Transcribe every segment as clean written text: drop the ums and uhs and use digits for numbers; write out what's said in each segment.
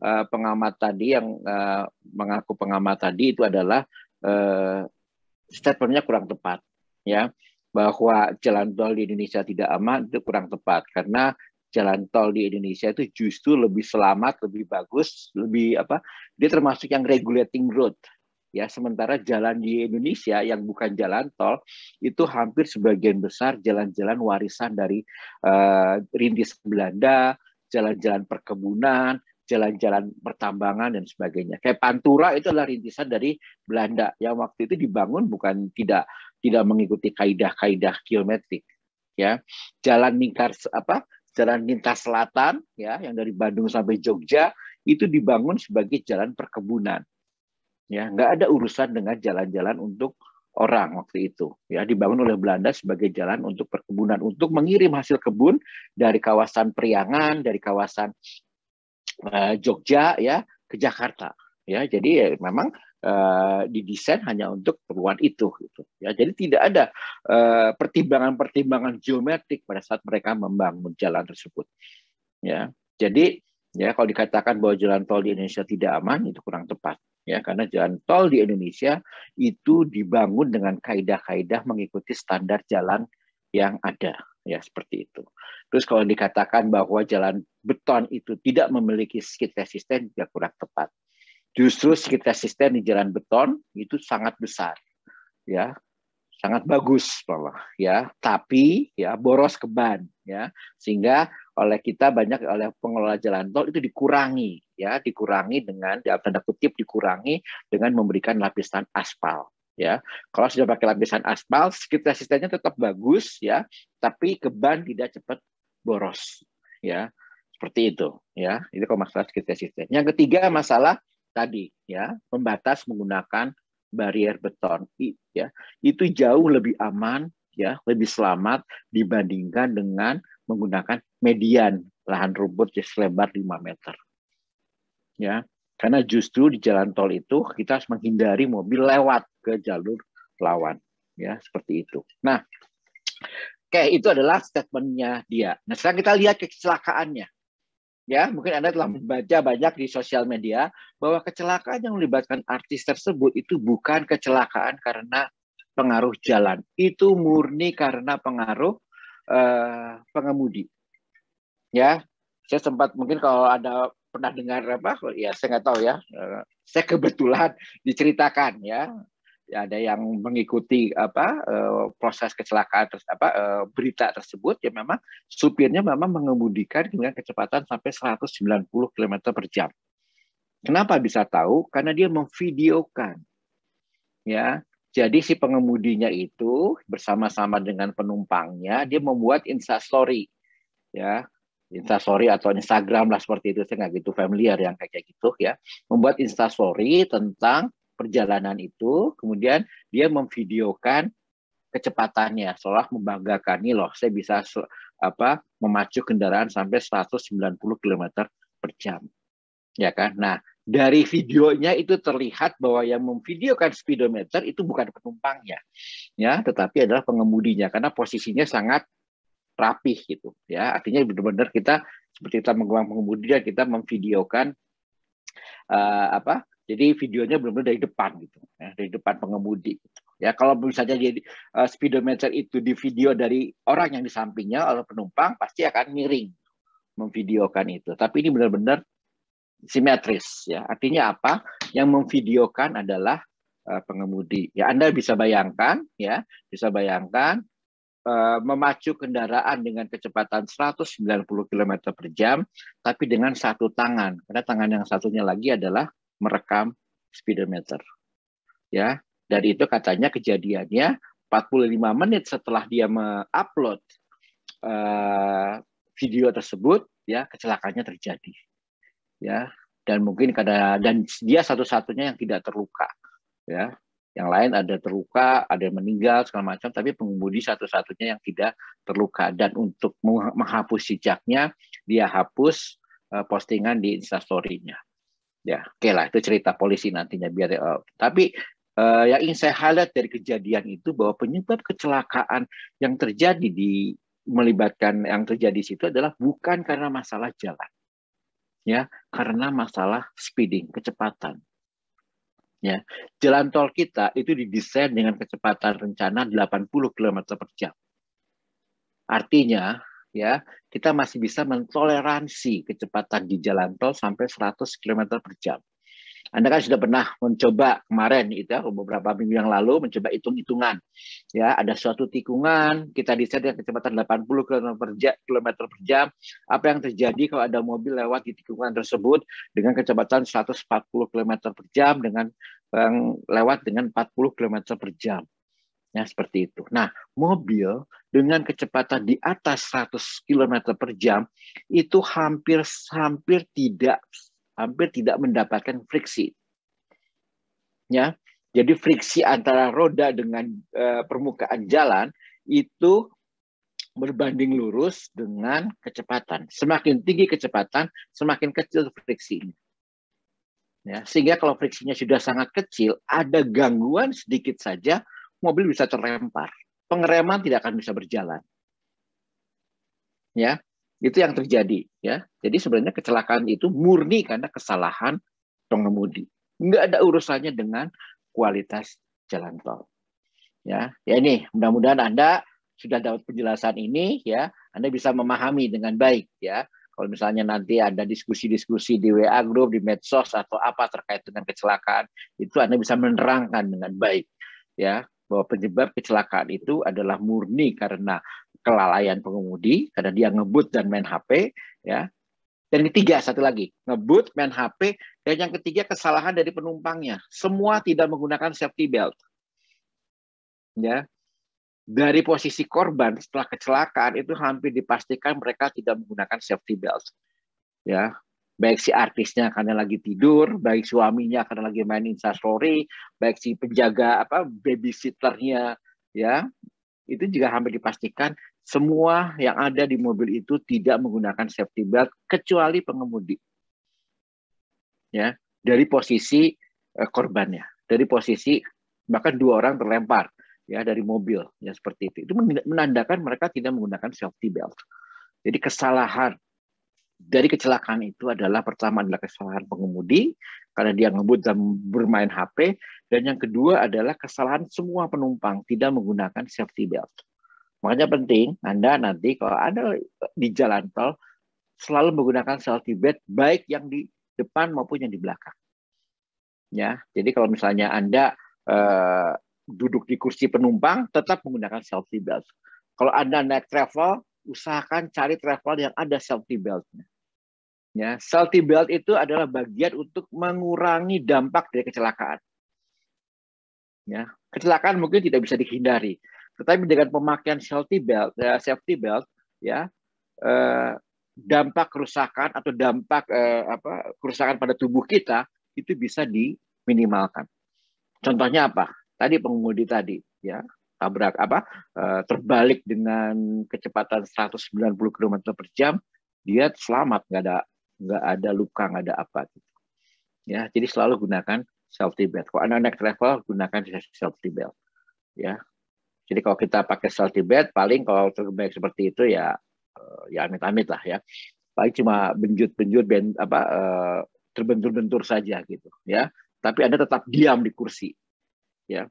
pengamat tadi yang mengaku pengamat tadi itu adalah statementnya kurang tepat, ya, bahwa jalan tol di Indonesia tidak aman itu kurang tepat karena jalan tol di Indonesia itu justru lebih selamat, lebih bagus, lebih apa? Dia termasuk yang regulating road. Ya, sementara jalan di Indonesia yang bukan jalan tol itu hampir sebagian besar jalan-jalan warisan dari rintis Belanda, jalan-jalan perkebunan, jalan-jalan pertambangan dan sebagainya. Kayak Pantura itu adalah rintisan dari Belanda yang waktu itu dibangun bukan tidak mengikuti kaidah-kaidah geometrik, ya. Jalan lingkar apa? Jalan lintas selatan, ya, yang dari Bandung sampai Jogja itu dibangun sebagai jalan perkebunan. Ya, nggak ada urusan dengan jalan-jalan untuk orang waktu itu. Ya, dibangun oleh Belanda sebagai jalan untuk perkebunan, untuk mengirim hasil kebun dari kawasan Priangan, dari kawasan Jogja, ya, ke Jakarta. Ya, jadi ya, memang didesain hanya untuk keperluan itu. Gitu. Ya, jadi tidak ada pertimbangan-pertimbangan geometrik pada saat mereka membangun jalan tersebut. Ya, jadi ya kalau dikatakan bahwa jalan tol di Indonesia tidak aman itu kurang tepat. Ya, karena jalan tol di Indonesia itu dibangun dengan kaidah-kaidah mengikuti standar jalan yang ada, ya, seperti itu. Terus kalau dikatakan bahwa jalan beton itu tidak memiliki skid resisten juga kurang tepat. Justru skid resisten di jalan beton itu sangat besar, ya, sangat bagus malah, ya, tapi ya boros ke ban, ya, sehingga oleh kita banyak oleh pengelola jalan tol itu dikurangi, ya, dikurangi dengan dalam tanda kutip dikurangi dengan memberikan lapisan aspal, ya. Kalau sudah pakai lapisan aspal, skid resistennya tetap bagus, ya, tapi ke ban tidak cepat boros, ya, seperti itu, ya. Itu kalau masalah skid resisten. Yang ketiga masalah tadi, ya, membatas menggunakan barier beton, ya, itu jauh lebih aman, ya, lebih selamat dibandingkan dengan menggunakan median lahan rumput selebar 5 meter, ya, karena justru di jalan tol itu kita harus menghindari mobil lewat ke jalur lawan, ya, seperti itu. Nah, oke, itu adalah statementnya dia. Nah, sekarang kita lihat kecelakaannya. Ya, mungkin Anda telah membaca banyak di sosial media bahwa kecelakaan yang melibatkan artis tersebut itu bukan kecelakaan karena pengaruh jalan. Itu murni karena pengaruh pengemudi. Ya, saya sempat mungkin kalau ada pernah dengar apa, ya saya nggak tahu ya. Saya kebetulan diceritakan, ya. Ada yang mengikuti proses kecelakaan berita tersebut, ya, memang supirnya memang mengemudikan dengan kecepatan sampai 190 km per jam. Kenapa bisa tahu? Karena dia memvideokan, ya. Jadi si pengemudinya itu bersama-sama dengan penumpangnya dia membuat instastory, ya. Instastory atau Instagram lah seperti itu, saya nggak gitu familiar yang kayak gitu, ya. Membuat instastory tentang perjalanan itu, kemudian dia memvideokan kecepatannya, seolah membanggakan, nih loh, saya bisa memacu kendaraan sampai 190 km per jam, ya kan? Nah, dari videonya itu terlihat bahwa yang memvideokan speedometer itu bukan penumpangnya, ya, tetapi adalah pengemudinya, karena posisinya sangat rapih gitu, ya. Artinya benar-benar kita seperti kita mengemudi, kita memvideokan jadi videonya benar-benar dari depan gitu, ya, dari depan pengemudi gitu. Ya, kalau misalnya jadi speedometer itu di video dari orang yang di sampingnya oleh penumpang pasti akan miring memvideokan itu. Tapi ini benar-benar simetris, ya. Artinya apa? Yang memvideokan adalah pengemudi. Ya, Anda bisa bayangkan, ya, memacu kendaraan dengan kecepatan 190 km per jam, tapi dengan satu tangan. Karena tangan yang satunya lagi adalah merekam speedometer. Ya, dari itu katanya kejadiannya 45 menit setelah dia mengupload video tersebut, ya, kecelakaannya terjadi. Ya, dan mungkin dan dia satu-satunya yang tidak terluka, ya. Yang lain ada terluka, ada yang meninggal segala macam, tapi pengemudi satu-satunya yang tidak terluka. Dan untuk menghapus jejaknya, dia hapus postingan di Instastory-nya. Ya, oke lah, itu cerita polisi nantinya biar. Tapi yang ingin saya highlight dari kejadian itu bahwa penyebab kecelakaan yang terjadi yang terjadi di situ adalah bukan karena masalah jalan. ya, karena masalah speeding, kecepatan. Ya, jalan tol kita itu didesain dengan kecepatan rencana 80 km per jam. Artinya, ya, kita masih bisa mentoleransi kecepatan di jalan tol sampai 100 km per jam. Anda kan sudah pernah mencoba kemarin itu ya, beberapa minggu yang lalu mencoba hitung-hitungan. Ya, ada suatu tikungan, kita desain dengan kecepatan 80 km per jam. Apa yang terjadi kalau ada mobil lewat di tikungan tersebut dengan kecepatan 140 km per jam dengan lewat dengan 40 km per jam. Ya, seperti itu. Nah, mobil dengan kecepatan di atas 100 km per jam itu hampir tidak mendapatkan friksi. Ya. Jadi friksi antara roda dengan permukaan jalan itu berbanding lurus dengan kecepatan. Semakin tinggi kecepatan, semakin kecil friksinya. Ya, sehingga kalau friksinya sudah sangat kecil, ada gangguan sedikit saja, mobil bisa terlempar. Pengereman tidak akan bisa berjalan. Ya, itu yang terjadi. Ya, jadi sebenarnya kecelakaan itu murni karena kesalahan pengemudi. Nggak ada urusannya dengan kualitas jalan tol. Ya ini mudah-mudahan Anda sudah dapat penjelasan ini, ya, Anda bisa memahami dengan baik, ya. Kalau misalnya nanti ada diskusi-diskusi di WA group, di medsos atau apa terkait dengan kecelakaan, itu Anda bisa menerangkan dengan baik, ya, bahwa penyebab kecelakaan itu adalah murni karena kelalaian pengemudi, karena dia ngebut dan main HP, ya. Dan ketiga, satu lagi, ngebut, main HP, dan yang ketiga kesalahan dari penumpangnya. Semua tidak menggunakan safety belt. Ya, dari posisi korban setelah kecelakaan itu hampir dipastikan mereka tidak menggunakan safety belt. Ya, baik si artisnya karena lagi tidur, baik suaminya karena lagi main Instastory, baik si penjaga babysitternya, ya, itu juga hampir dipastikan semua yang ada di mobil itu tidak menggunakan safety belt kecuali pengemudi. Ya, dari posisi korbannya, dari posisi bahkan 2 orang terlempar, ya, dari mobil, ya, seperti itu. Itu menandakan mereka tidak menggunakan safety belt. Jadi kesalahan dari kecelakaan itu adalah pertama adalah kesalahan pengemudi karena dia ngebut dan bermain HP, dan yang kedua adalah kesalahan semua penumpang tidak menggunakan safety belt. Makanya penting Anda nanti kalau ada di jalan tol selalu menggunakan safety belt baik yang di depan maupun yang di belakang. Ya, jadi kalau misalnya Anda duduk di kursi penumpang, tetap menggunakan safety belt. Kalau Anda naik travel, usahakan cari travel yang ada safety belt-nya. Ya, safety belt itu adalah bagian untuk mengurangi dampak dari kecelakaan. Ya, kecelakaan mungkin tidak bisa dihindari, tetapi dengan pemakaian safety belt, ya, dampak kerusakan atau dampak kerusakan pada tubuh kita itu bisa diminimalkan. Contohnya apa? Tadi pengemudi tadi, ya, tabrak terbalik dengan kecepatan 190 km per jam, dia selamat, nggak ada luka, nggak ada apa. Gitu. Ya, jadi selalu gunakan safety belt. Kalau Anda naik travel, gunakan safety belt. Ya, jadi kalau kita pakai safety belt, paling kalau terbaik seperti itu ya amit-amit lah, ya. Paling cuma benjut-benjut, terbentur-bentur saja gitu, ya. Tapi Anda tetap diam di kursi, ya.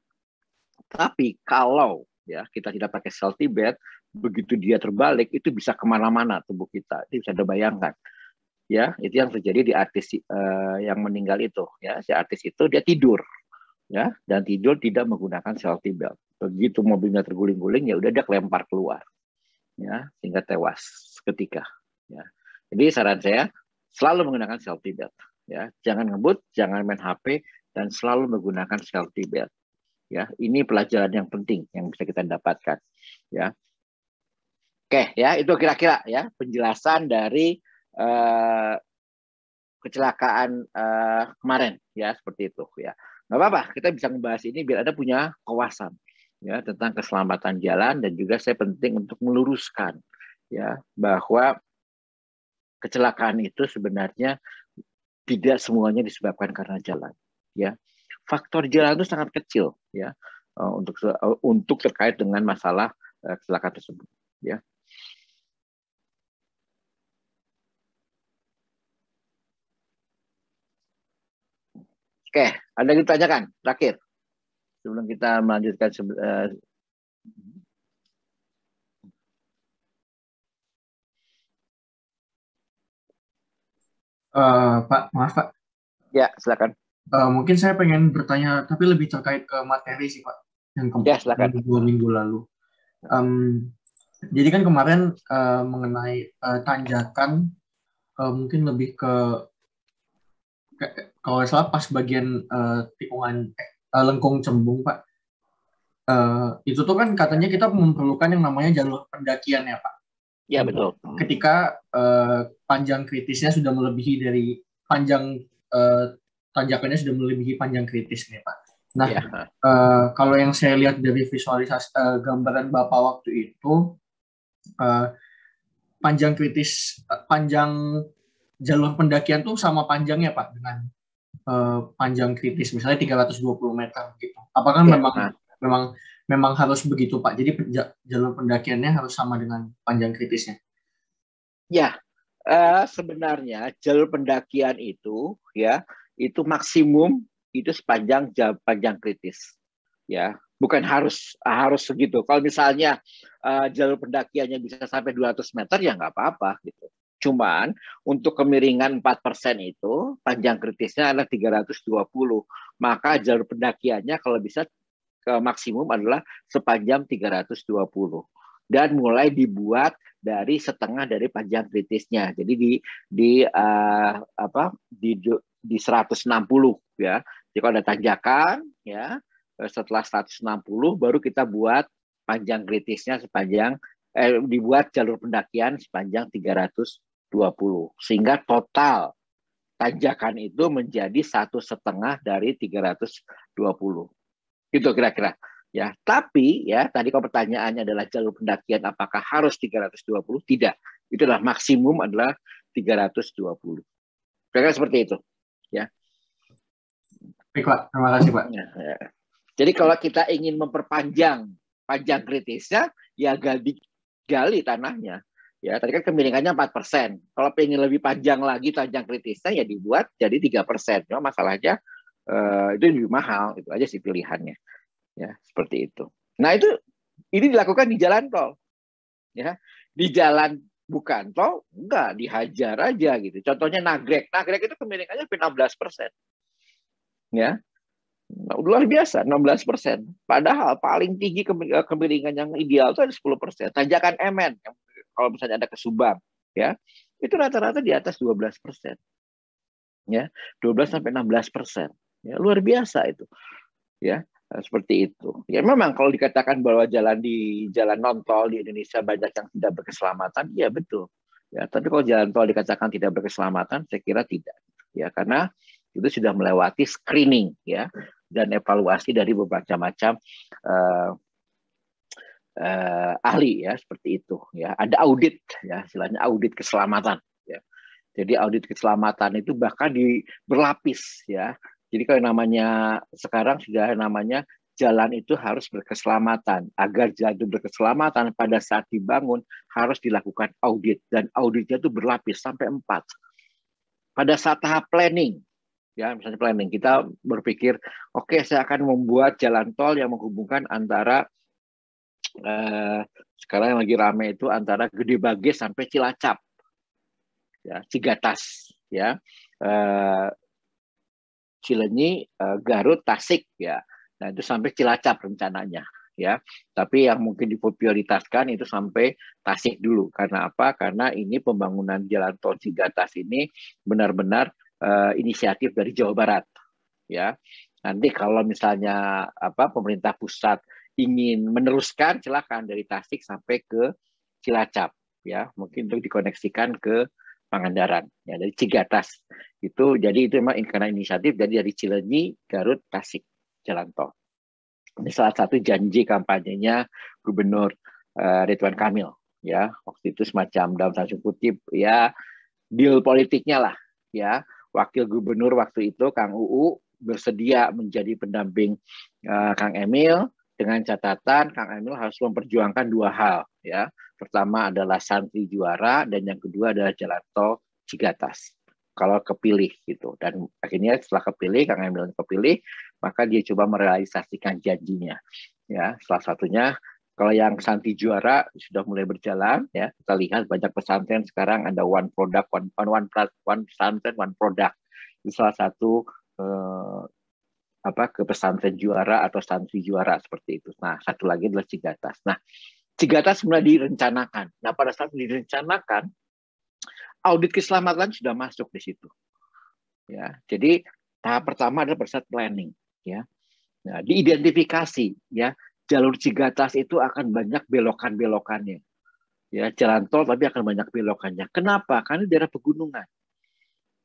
Tapi kalau, ya, kita tidak pakai safety belt, begitu dia terbalik itu bisa kemana-mana tubuh kita. Itu bisa Anda bayangkan. Ya, itu yang terjadi di artis yang meninggal itu, ya. Si artis itu dia tidur, ya, dan tidur tidak menggunakan safety belt. Begitu mobilnya terguling-guling, ya udah dia kelempar keluar, ya, sehingga tewas seketika, ya. Jadi saran saya selalu menggunakan safety belt, ya. Jangan ngebut, jangan main HP, dan selalu menggunakan safety belt, ya. Ini pelajaran yang penting yang bisa kita dapatkan, ya. Oke, ya, itu kira-kira, ya, penjelasan dari kecelakaan kemarin, ya, seperti itu, ya. Nggak apa-apa, kita bisa membahas ini biar Anda punya kewawasan, ya, tentang keselamatan jalan, dan juga saya penting untuk meluruskan, ya, bahwa kecelakaan itu sebenarnya tidak semuanya disebabkan karena jalan, ya. Faktor jalan itu sangat kecil, ya, untuk terkait dengan masalah kecelakaan tersebut, ya. Oke, ada yang ditanyakan terakhir sebelum kita melanjutkan. Pak, maaf Pak. Ya, silakan. Mungkin saya pengen bertanya, tapi lebih terkait ke materi sih Pak, Ya, silakan. yang 2 minggu lalu. Em, jadi kan kemarin mengenai tanjakan, mungkin lebih ke kalau nggak salah pas bagian tikungan lengkung Cembung Pak. Itu tuh kan katanya kita memerlukan yang namanya jalur pendakian ya Pak. Ya, Untuk betul. ketika panjang kritisnya sudah melebihi dari panjang eh, tanjakannya sudah melebihi panjang kritisnya Pak. Nah, Ya. kalau yang saya lihat dari visualisasi gambaran Bapak waktu itu, eh, panjang jalur pendakian tuh sama panjangnya Pak dengan panjang kritis misalnya 320 meter gitu. Apakah Ya. memang memang harus begitu Pak? Jadi jalur pendakiannya harus sama dengan panjang kritisnya. Ya, sebenarnya jalur pendakian itu ya itu maksimum itu panjang kritis ya, bukan harus harus segitu. Kalau misalnya jalur pendakiannya bisa sampai 200 meter ya nggak apa-apa gitu. Cuman untuk kemiringan 4% itu panjang kritisnya adalah 320. Maka jalur pendakiannya kalau bisa ke maksimum adalah sepanjang 320 dan mulai dibuat dari setengah dari panjang kritisnya. Jadi di 160 ya. Jadi kalau ada tanjakan ya, setelah 160 baru kita buat panjang kritisnya dibuat jalur pendakian sepanjang 320 sehingga total tanjakan itu menjadi 1,5 dari 320 gitu kira-kira ya. Tapi ya tadi kalau pertanyaannya adalah jalur pendakian apakah harus 320? Tidak, itu adalah maksimum adalah 320 kira-kira seperti itu ya. Baik Pak, terima kasih Pak. Ya, ya. Jadi kalau kita ingin memperpanjang panjang kritisnya ya gali tanahnya ya. Tadi kan kemiringannya 4%, kalau pengen lebih panjang lagi panjang kritisnya ya dibuat jadi 3%. Cuma masalahnya itu lebih mahal, itu aja sih pilihannya ya, seperti itu. Nah, ini dilakukan di jalan tol ya. Di jalan bukan tol enggak, dihajar aja gitu. Contohnya nagrek itu kemiringannya 16% ya. Nah, luar biasa 16%. Padahal paling tinggi kemiringan yang ideal itu ada 10%. Tanjakan MN kalau misalnya ada ke Subang ya, itu rata-rata di atas 12% ya, 12 sampai 16% ya, luar biasa itu ya. Seperti itu ya. Memang kalau dikatakan bahwa jalan non tol di Indonesia banyak yang tidak berkeselamatan, ya betul ya. Tapi kalau jalan tol dikatakan tidak berkeselamatan, saya kira tidak ya, karena itu sudah melewati screening ya dan evaluasi dari beberapa macam ahli ya, seperti itu ya. Ada audit ya, istilahnya audit keselamatan ya. Jadi audit keselamatan itu bahkan berlapis ya. Jadi kalau namanya sekarang sudah namanya jalan itu harus berkeselamatan. Agar jalan itu berkeselamatan pada saat dibangun harus dilakukan audit, dan auditnya itu berlapis sampai 4. Pada saat tahap planning ya, misalnya planning kita berpikir oke, saya akan membuat jalan tol yang menghubungkan antara sekarang yang lagi ramai itu antara Gede Bage sampai Cilacap ya, Cigatas ya, Cilenyi, Garut, Tasik ya. Nah, itu sampai Cilacap rencananya ya. Tapi yang mungkin diprioritaskan itu sampai Tasik dulu. Karena apa? Karena ini pembangunan jalan tol Cigatas ini benar-benar inisiatif dari Jawa Barat ya. Nanti kalau misalnya pemerintah pusat ingin meneruskan, silakan dari Tasik sampai ke Cilacap ya. Mungkin untuk dikoneksikan ke Pangandaran ya, dari Cigatas itu. Jadi itu memang karena inisiatif dari Cilenyi, Garut, Tasik jalan tol. Ini salah satu janji kampanyenya Gubernur Ridwan Kamil ya, waktu itu semacam dalam tanda kutip ya deal politiknya lah ya. Wakil gubernur waktu itu Kang UU bersedia menjadi pendamping Kang Emil dengan catatan Kang Emil harus memperjuangkan 2 hal ya. Pertama adalah santri juara dan yang kedua adalah jalan tol Cigatas kalau kepilih gitu. Dan akhirnya setelah kepilih, Kang Emil kepilih, maka dia coba merealisasikan janjinya. Ya, salah satunya kalau yang Santi Juara sudah mulai berjalan, ya kita lihat banyak pesantren sekarang ada one product, one pesantren, one product. Itu salah satu ke pesantren juara atau santri juara seperti itu. Nah, satu lagi adalah Cigatas. Nah, Cigatas sebenarnya direncanakan. Nah, pada saat direncanakan, audit keselamatan sudah masuk di situ. Ya, jadi tahap pertama adalah pada saat planning. Ya, nah, diidentifikasi. Ya, jalur Cigatas itu akan banyak belokan-belokannya. Ya, jalan tol tapi akan banyak belokannya. Kenapa? Karena daerah pegunungan.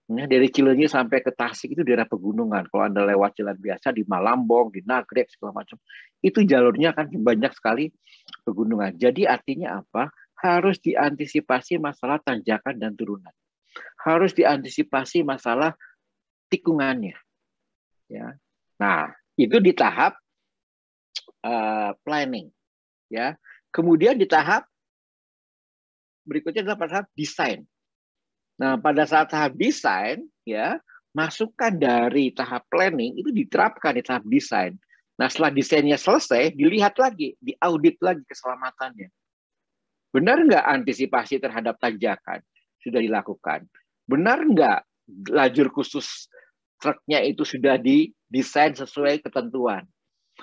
Ya, dari Cileunyi sampai ke Tasik itu daerah pegunungan. Kalau Anda lewat jalan biasa di Malambong, di Nagrek, segala macam, itu jalurnya akan banyak sekali pegunungan. Jadi artinya apa? Harus diantisipasi masalah tanjakan dan turunan. Harus diantisipasi masalah tikungannya. Ya. Nah, itu di tahap planning. Ya. Kemudian di tahap berikutnya adalah pada tahap desain. Nah, pada saat tahap desain, ya, masukan dari tahap planning itu diterapkan di tahap desain. Nah, setelah desainnya selesai, dilihat lagi, diaudit lagi keselamatannya. Benar nggak antisipasi terhadap tanjakan sudah dilakukan? Benar nggak lajur khusus truknya itu sudah didesain sesuai ketentuan?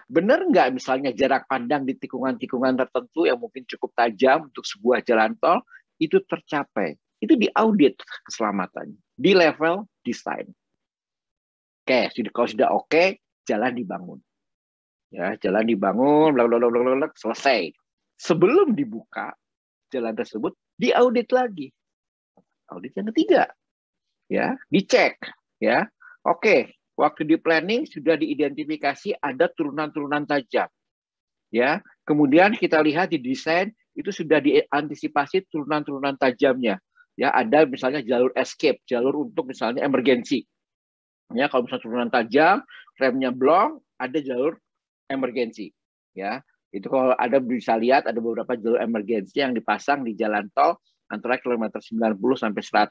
Benar nggak misalnya jarak pandang di tikungan-tikungan tertentu yang mungkin cukup tajam untuk sebuah jalan tol itu tercapai? Itu diaudit keselamatannya di level desain. Oke, kalau sudah oke, jalan dibangun. Ya, jalan dibangun, selesai. Sebelum dibuka jalan tersebut, diaudit lagi. Audit yang ketiga, ya, dicek, ya. Oke, waktu di planning sudah diidentifikasi ada turunan-turunan tajam. Ya, kemudian kita lihat di desain itu sudah diantisipasi turunan-turunan tajamnya. Ya, ada misalnya jalur escape, jalur untuk misalnya emergensi. Ya, kalau misalnya turunan tajam, remnya blong, ada jalur emergensi. Ya, itu kalau ada bisa lihat ada beberapa jalur emergensi yang dipasang di jalan tol antara kilometer 90 sampai 100.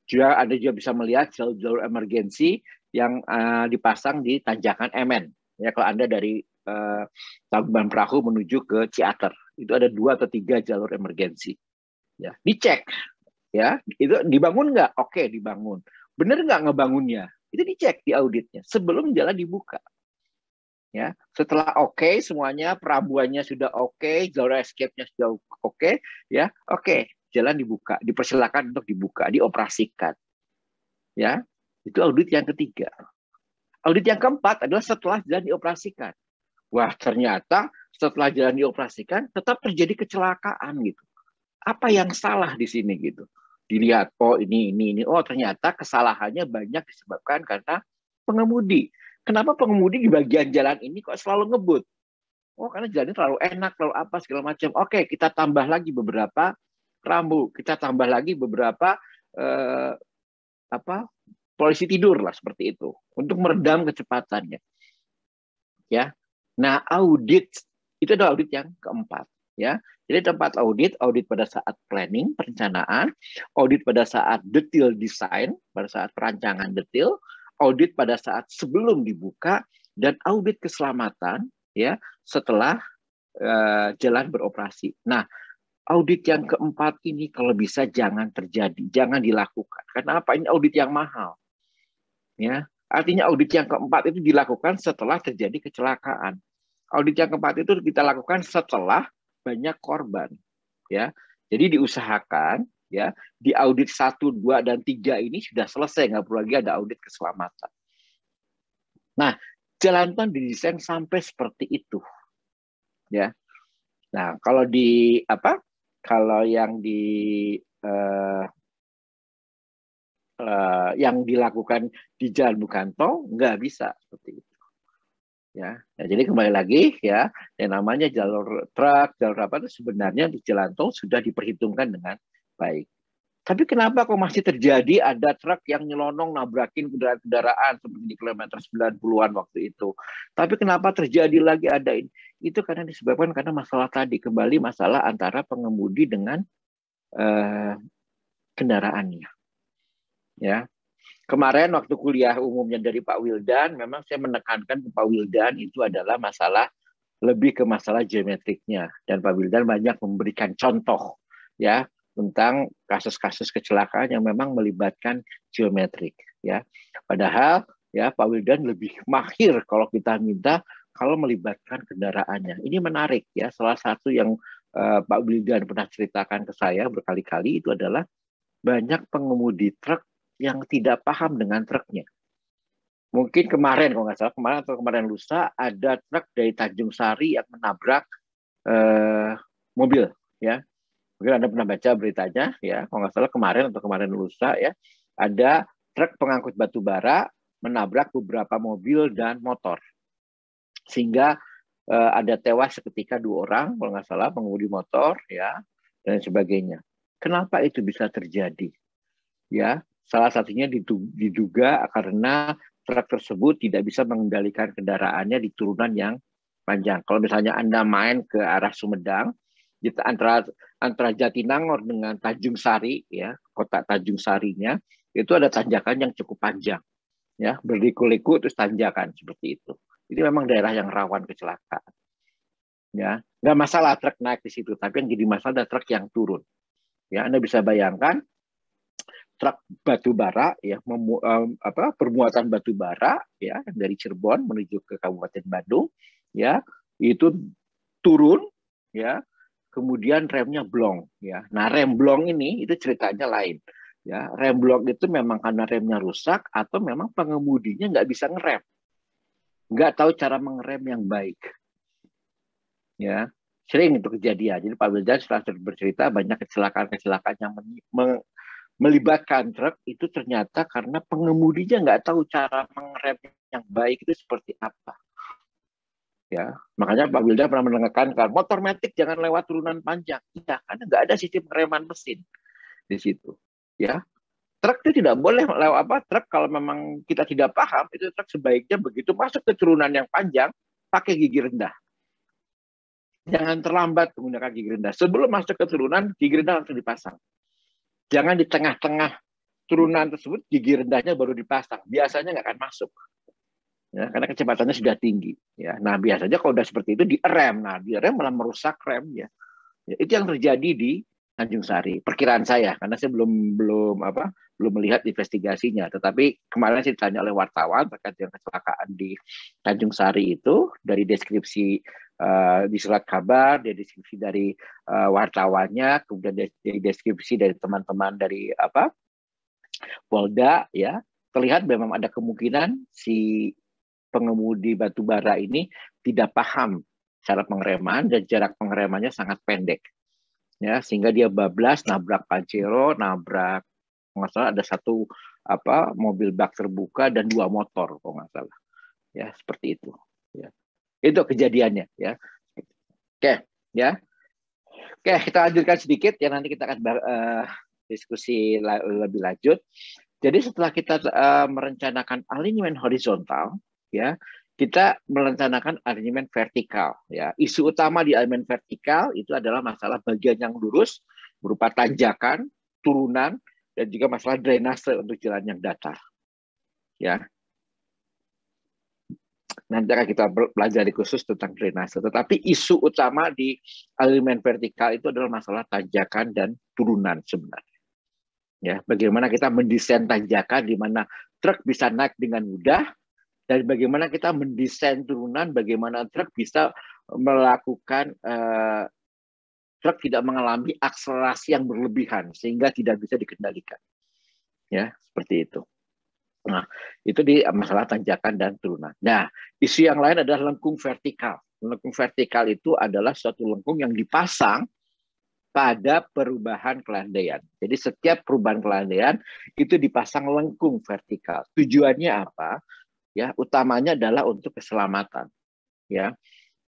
Juga ada juga bisa melihat jalur emergensi yang dipasang di tanjakan MN. Ya, kalau Anda dari Tangkuban Perahu menuju ke Ciater, itu ada 2 atau 3 jalur emergensi. Ya, dicek. Ya, itu dibangun nggak? Oke, dibangun. Bener nggak ngebangunnya? Itu dicek di auditnya sebelum jalan dibuka. Ya, setelah oke semuanya, perabuannya sudah oke, jalur escape-nya sudah oke, ya, oke, jalan dibuka, dipersilakan untuk dibuka, dioperasikan. Ya, itu audit yang ketiga. Audit yang keempat adalah setelah jalan dioperasikan. Wah, ternyata setelah jalan dioperasikan tetap terjadi kecelakaan gitu. Apa yang salah di sini gitu? Dilihat, oh ini. Oh ternyata kesalahannya banyak disebabkan karena pengemudi. Kenapa pengemudi di bagian jalan ini kok selalu ngebut? Oh karena jalannya terlalu enak, terlalu apa segala macam. Oke, kita tambah lagi beberapa rambu, kita tambah lagi beberapa polisi tidur lah seperti itu untuk meredam kecepatannya. Ya, nah audit itu adalah audit yang keempat. Ya, jadi tempat audit pada saat planning, perencanaan, audit pada saat detail desain, pada saat perancangan detail, audit pada saat sebelum dibuka, dan audit keselamatan ya setelah jalan beroperasi. Nah, audit yang keempat ini kalau bisa jangan terjadi, jangan dilakukan. Karena apa? Ini audit yang mahal. Ya, artinya audit yang keempat itu dilakukan setelah terjadi kecelakaan. Audit yang keempat itu kita lakukan setelah banyak korban, ya. Jadi diusahakan, ya, di audit 1, 2, dan 3 ini sudah selesai, nggak perlu lagi ada audit keselamatan. Nah, jalan tol didesain sampai seperti itu, ya. Nah, kalau yang dilakukan di jalan bukan tol nggak bisa seperti itu. Ya, nah, jadi kembali lagi ya, yang namanya jalur truk, jalur apa itu sebenarnya di jalan tol sudah diperhitungkan dengan baik. Tapi kenapa kok masih terjadi ada truk yang nyelonong nabrakin kendaraan seperti di kilometer 90-an waktu itu. Tapi kenapa terjadi lagi ada ini? Itu karena disebabkan karena masalah tadi, kembali masalah antara pengemudi dengan kendaraannya. Ya, kemarin waktu kuliah umumnya dari Pak Wildan, memang saya menekankan ke Pak Wildan itu adalah masalah lebih ke masalah geometriknya, dan Pak Wildan banyak memberikan contoh ya tentang kasus-kasus kecelakaan yang memang melibatkan geometrik ya. Padahal ya Pak Wildan lebih mahir kalau kita minta kalau melibatkan kendaraannya. Ini menarik ya. Salah satu yang Pak Wildan pernah ceritakan ke saya berkali-kali itu adalah banyak pengemudi truk yang tidak paham dengan truknya. Mungkin kemarin, kalau nggak salah kemarin atau kemarin lusa, ada truk dari Tanjung Sari yang menabrak mobil, ya. Mungkin Anda pernah baca beritanya, ya. Kalau nggak salah kemarin atau kemarin lusa, ya, ada truk pengangkut batu bara menabrak beberapa mobil dan motor, sehingga ada tewas seketika 2 orang, kalau nggak salah pengemudi motor, ya, dan sebagainya. Kenapa itu bisa terjadi? Ya, salah satunya diduga karena truk tersebut tidak bisa mengendalikan kendaraannya di turunan yang panjang. Kalau misalnya Anda main ke arah Sumedang, antara Jatinangor dengan Tanjung Sari, ya, kota Tanjung Sarinya, itu ada tanjakan yang cukup panjang, ya, berliku-liku terus tanjakan seperti itu. Ini memang daerah yang rawan kecelakaan. Ya, nggak masalah truk naik di situ, tapi yang jadi masalah adalah truk yang turun. Ya, Anda bisa bayangkan truk batu bara ya permuatan batu bara ya dari Cirebon menuju ke Kabupaten Bandung ya itu turun ya kemudian remnya blong ya. Nah, rem blong ini itu ceritanya lain ya. Rem blong itu memang karena remnya rusak atau memang pengemudinya nggak bisa ngerem, nggak tahu cara mengerem yang baik ya. Sering itu kejadian. Jadi Pak Wildan setelah bercerita banyak kecelakaan-kecelakaan yang melibatkan truk itu ternyata karena pengemudinya nggak tahu cara mengerem yang baik itu seperti apa. Ya, makanya Pak Wildan pernah menekankan motor metik jangan lewat turunan panjang. Ya, karena nggak ada sistem pengereman mesin di situ. Ya, truk itu tidak boleh lewat truk kalau memang kita tidak paham itu truk sebaiknya begitu masuk ke turunan yang panjang pakai gigi rendah. Jangan terlambat menggunakan gigi rendah. Sebelum masuk ke turunan gigi rendah langsung dipasang. Jangan di tengah-tengah turunan tersebut gigi rendahnya baru dipasang, biasanya nggak akan masuk ya, karena kecepatannya sudah tinggi ya. Nah, biasanya kalau udah seperti itu direm, nah direm malah merusak rem ya. Itu yang terjadi di Tanjung Sari, perkiraan saya, karena saya belum melihat investigasinya, tetapi kemarin saya ditanya oleh wartawan terkait dengan kecelakaan di Tanjung Sari itu dari deskripsi di surat kabar, dari deskripsi dari wartawannya, kemudian dari deskripsi dari teman-teman dari Polda ya, terlihat memang ada kemungkinan si pengemudi batubara ini tidak paham cara pengereman dan jarak pengeremannya sangat pendek ya, sehingga dia bablas nabrak Pajero, nabrak nggak salah ada satu mobil bak terbuka dan 2 motor kalau nggak salah ya, seperti itu ya. Itu kejadiannya ya. Oke ya. Oke, kita lanjutkan sedikit ya, nanti kita akan diskusi lebih lanjut. Jadi setelah kita merencanakan alignment horizontal ya, kita merencanakan alignment vertikal ya. Isu utama di alignment vertikal itu adalah masalah bagian yang lurus berupa tanjakan, turunan, dan juga masalah drainase untuk jalan yang datar ya. Nanti akan kita pelajari khusus tentang drainase. Tetapi isu utama di alignment vertikal itu adalah masalah tanjakan dan turunan sebenarnya. Ya, bagaimana kita mendesain tanjakan di mana truk bisa naik dengan mudah, dan bagaimana kita mendesain turunan, bagaimana truk bisa melakukan truk tidak mengalami akselerasi yang berlebihan sehingga tidak bisa dikendalikan. Ya, seperti itu. Nah, itu di masalah tanjakan dan turunan. Nah, isu yang lain adalah lengkung vertikal. Lengkung vertikal itu adalah suatu lengkung yang dipasang pada perubahan kelandaian. Jadi setiap perubahan kelandaian itu dipasang lengkung vertikal. Tujuannya apa? Ya, utamanya adalah untuk keselamatan. Ya,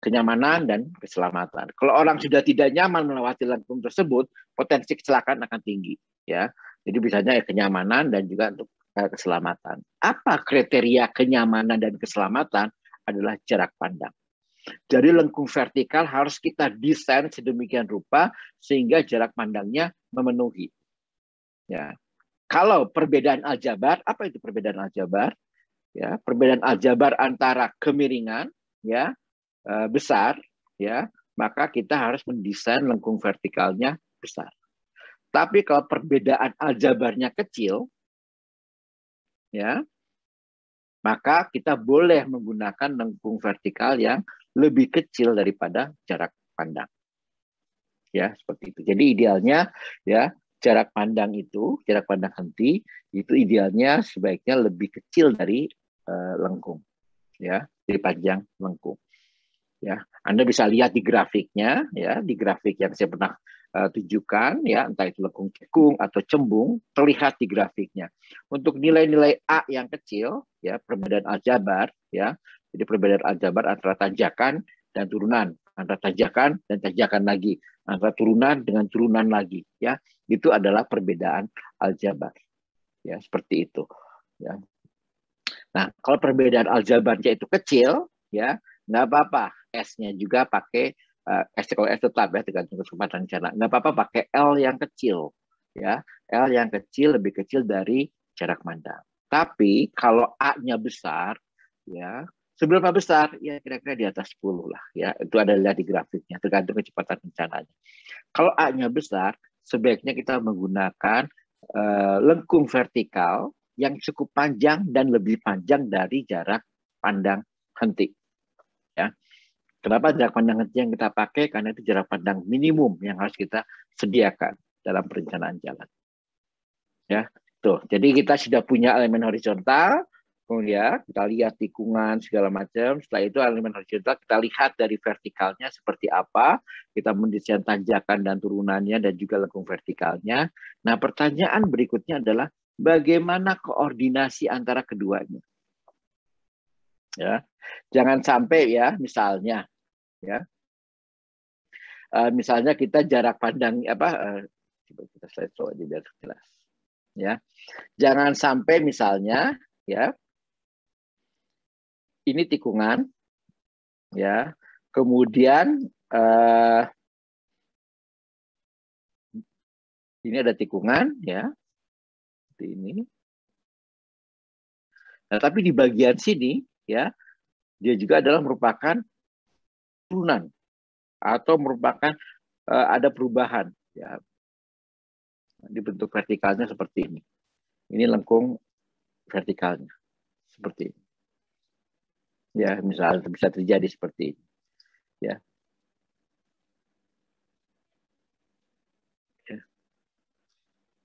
kenyamanan dan keselamatan. Kalau orang sudah tidak nyaman melewati lengkung tersebut, potensi kecelakaan akan tinggi. Ya, jadi misalnya kenyamanan dan juga untuk keselamatan. Apa kriteria kenyamanan dan keselamatan? Adalah jarak pandang. Jadi lengkung vertikal harus kita desain sedemikian rupa sehingga jarak pandangnya memenuhi. Ya. kalau perbedaan aljabar, apa itu perbedaan aljabar? Ya, perbedaan aljabar antara kemiringan ya besar ya, maka kita harus mendesain lengkung vertikalnya besar. Tapi kalau perbedaan aljabarnya kecil ya, maka kita boleh menggunakan lengkung vertikal yang lebih kecil daripada jarak pandang. Ya, seperti itu. Jadi idealnya ya jarak pandang henti itu idealnya sebaiknya lebih kecil dari lengkung ya, dari panjang lengkung. Ya, Anda bisa lihat di grafiknya ya, di grafik yang saya pernah tunjukkan ya, entah itu lengkung cekung atau cembung, terlihat di grafiknya. Untuk nilai-nilai A yang kecil ya, perbedaan aljabar ya. Jadi perbedaan aljabar antara tanjakan dan turunan, antara tanjakan dan tanjakan lagi, antara turunan dengan turunan lagi ya. Itu adalah perbedaan aljabar. Ya, seperti itu ya. Nah, kalau perbedaan aljabarnya itu kecil ya, nggak apa-apa. S-nya juga pakai S kalau S tetap ya, tergantung kecepatan rencana. Nggak apa-apa pakai L yang kecil ya. L yang kecil lebih kecil dari jarak pandang. Tapi kalau A-nya besar ya, seberapa besar? Ya kira-kira di atas 10 lah ya. Itu ada lihat di grafiknya, tergantung kecepatan rencananya. Kalau A-nya besar, sebaiknya kita menggunakan lengkung vertikal yang cukup panjang dan lebih panjang dari jarak pandang henti. Ya. Kenapa jarak pandang henti yang kita pakai? Karena itu jarak pandang minimum yang harus kita sediakan dalam perencanaan jalan. Ya, tuh. Jadi kita sudah punya elemen horizontal, kemudian kita lihat tikungan segala macam. Setelah itu elemen horizontal kita lihat dari vertikalnya seperti apa. Kita mendesain tanjakan dan turunannya dan juga lengkung vertikalnya. Nah, pertanyaan berikutnya adalah bagaimana koordinasi antara keduanya? Ya, jangan sampai ya, misalnya, ya, misalnya kita jarak pandang coba kita slide show aja biar jelas. Ya, jangan sampai misalnya, ya, ini tikungan, ya, kemudian ini ada tikungan, ya, seperti ini. Nah, tapi di bagian sini, ya, dia juga adalah merupakan turunan atau merupakan ada perubahan, ya, di bentuk vertikalnya seperti ini. Ini lengkung vertikalnya seperti ini. Ya, misalnya bisa terjadi seperti ini. Ya.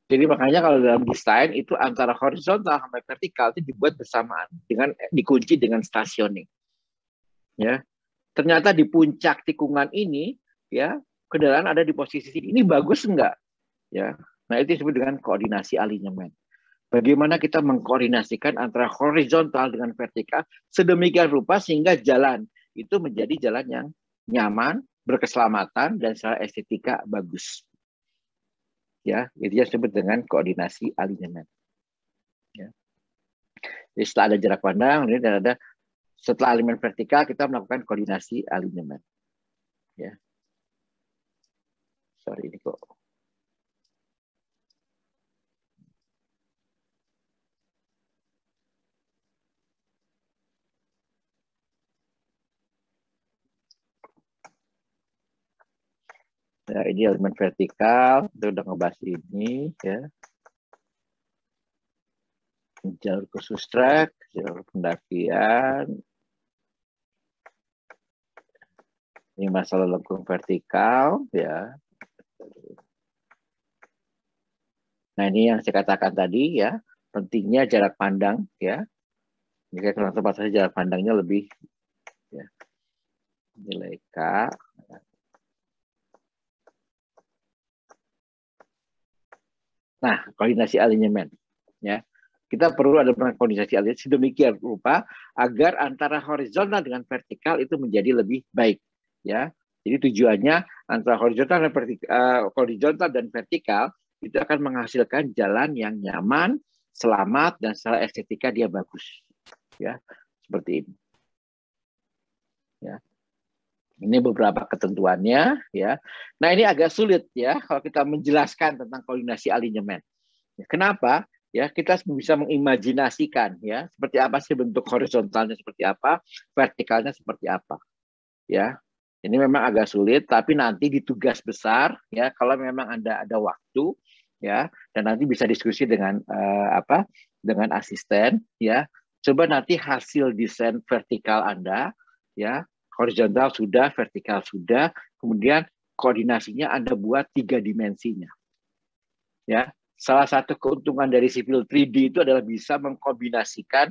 Jadi makanya kalau dalam desain itu antara horizontal sampai vertikal itu dibuat bersamaan dengan dikunci dengan stationing. Ya. Ternyata di puncak tikungan ini ya, kendaraan ada di posisi ini. Ini bagus enggak? Ya. Nah, itu disebut dengan koordinasi alinyemen. Bagaimana kita mengkoordinasikan antara horizontal dengan vertikal sedemikian rupa sehingga jalan itu menjadi jalan yang nyaman, berkeselamatan dan secara estetika bagus. Ya, itu yang disebut dengan koordinasi alinyemen. Ya. Jadi setelah ada jarak pandang, ini dan ada setelah alignment vertikal kita melakukan koordinasi alinyemen. Ya. Sorry ini kok. Ya, ini alignment vertikal, kita udah ngebahas ini ya. Jalur khusus trek, jalur pendakian. Ini masalah lengkung vertikal ya. Nah, ini yang saya katakan tadi ya, pentingnya jarak pandang ya. Jika kurang tepat saja jarak pandangnya lebih ya. Nilai K. Nah, koordinasi alinyemen ya. Kita perlu ada koordinasi alinyemen sedemikian rupa agar antara horizontal dengan vertikal itu menjadi lebih baik ya. Jadi tujuannya antara horizontal dan vertikal itu akan menghasilkan jalan yang nyaman, selamat dan secara estetika dia bagus. Ya, seperti ini. Ya. Ini beberapa ketentuannya ya. Nah, ini agak sulit ya kalau kita menjelaskan tentang koordinasi alinyemen. Kenapa? ya kita bisa mengimajinasikan ya seperti apa sih bentuk horizontalnya, seperti apa, vertikalnya seperti apa, ya. Ini memang agak sulit, tapi nanti di tugas besar ya kalau memang ada waktu ya, dan nanti bisa diskusi dengan dengan asisten ya. Coba nanti hasil desain vertikal Anda ya, horizontal sudah, vertikal sudah, kemudian koordinasinya Anda buat 3 dimensinya. Ya, salah satu keuntungan dari Civil 3D itu adalah bisa mengkombinasikan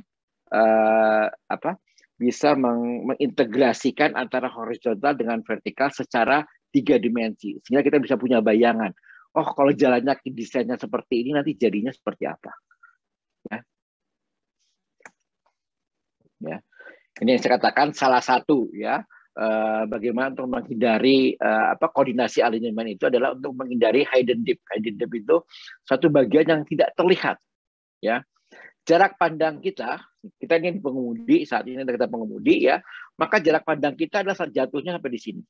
bisa mengintegrasikan antara horizontal dengan vertikal secara 3 dimensi, sehingga kita bisa punya bayangan. Oh, kalau jalannya desainnya seperti ini, nanti jadinya seperti apa? Ya. Ya. Ini yang saya katakan salah satu ya. Bagaimana untuk menghindari koordinasi alignment itu adalah untuk menghindari hidden dip. Hidden dip itu satu bagian yang tidak terlihat, ya. Jarak pandang kita ini pengemudi, saat ini kita pengemudi ya, maka jarak pandang kita adalah saat jatuhnya sampai di sini.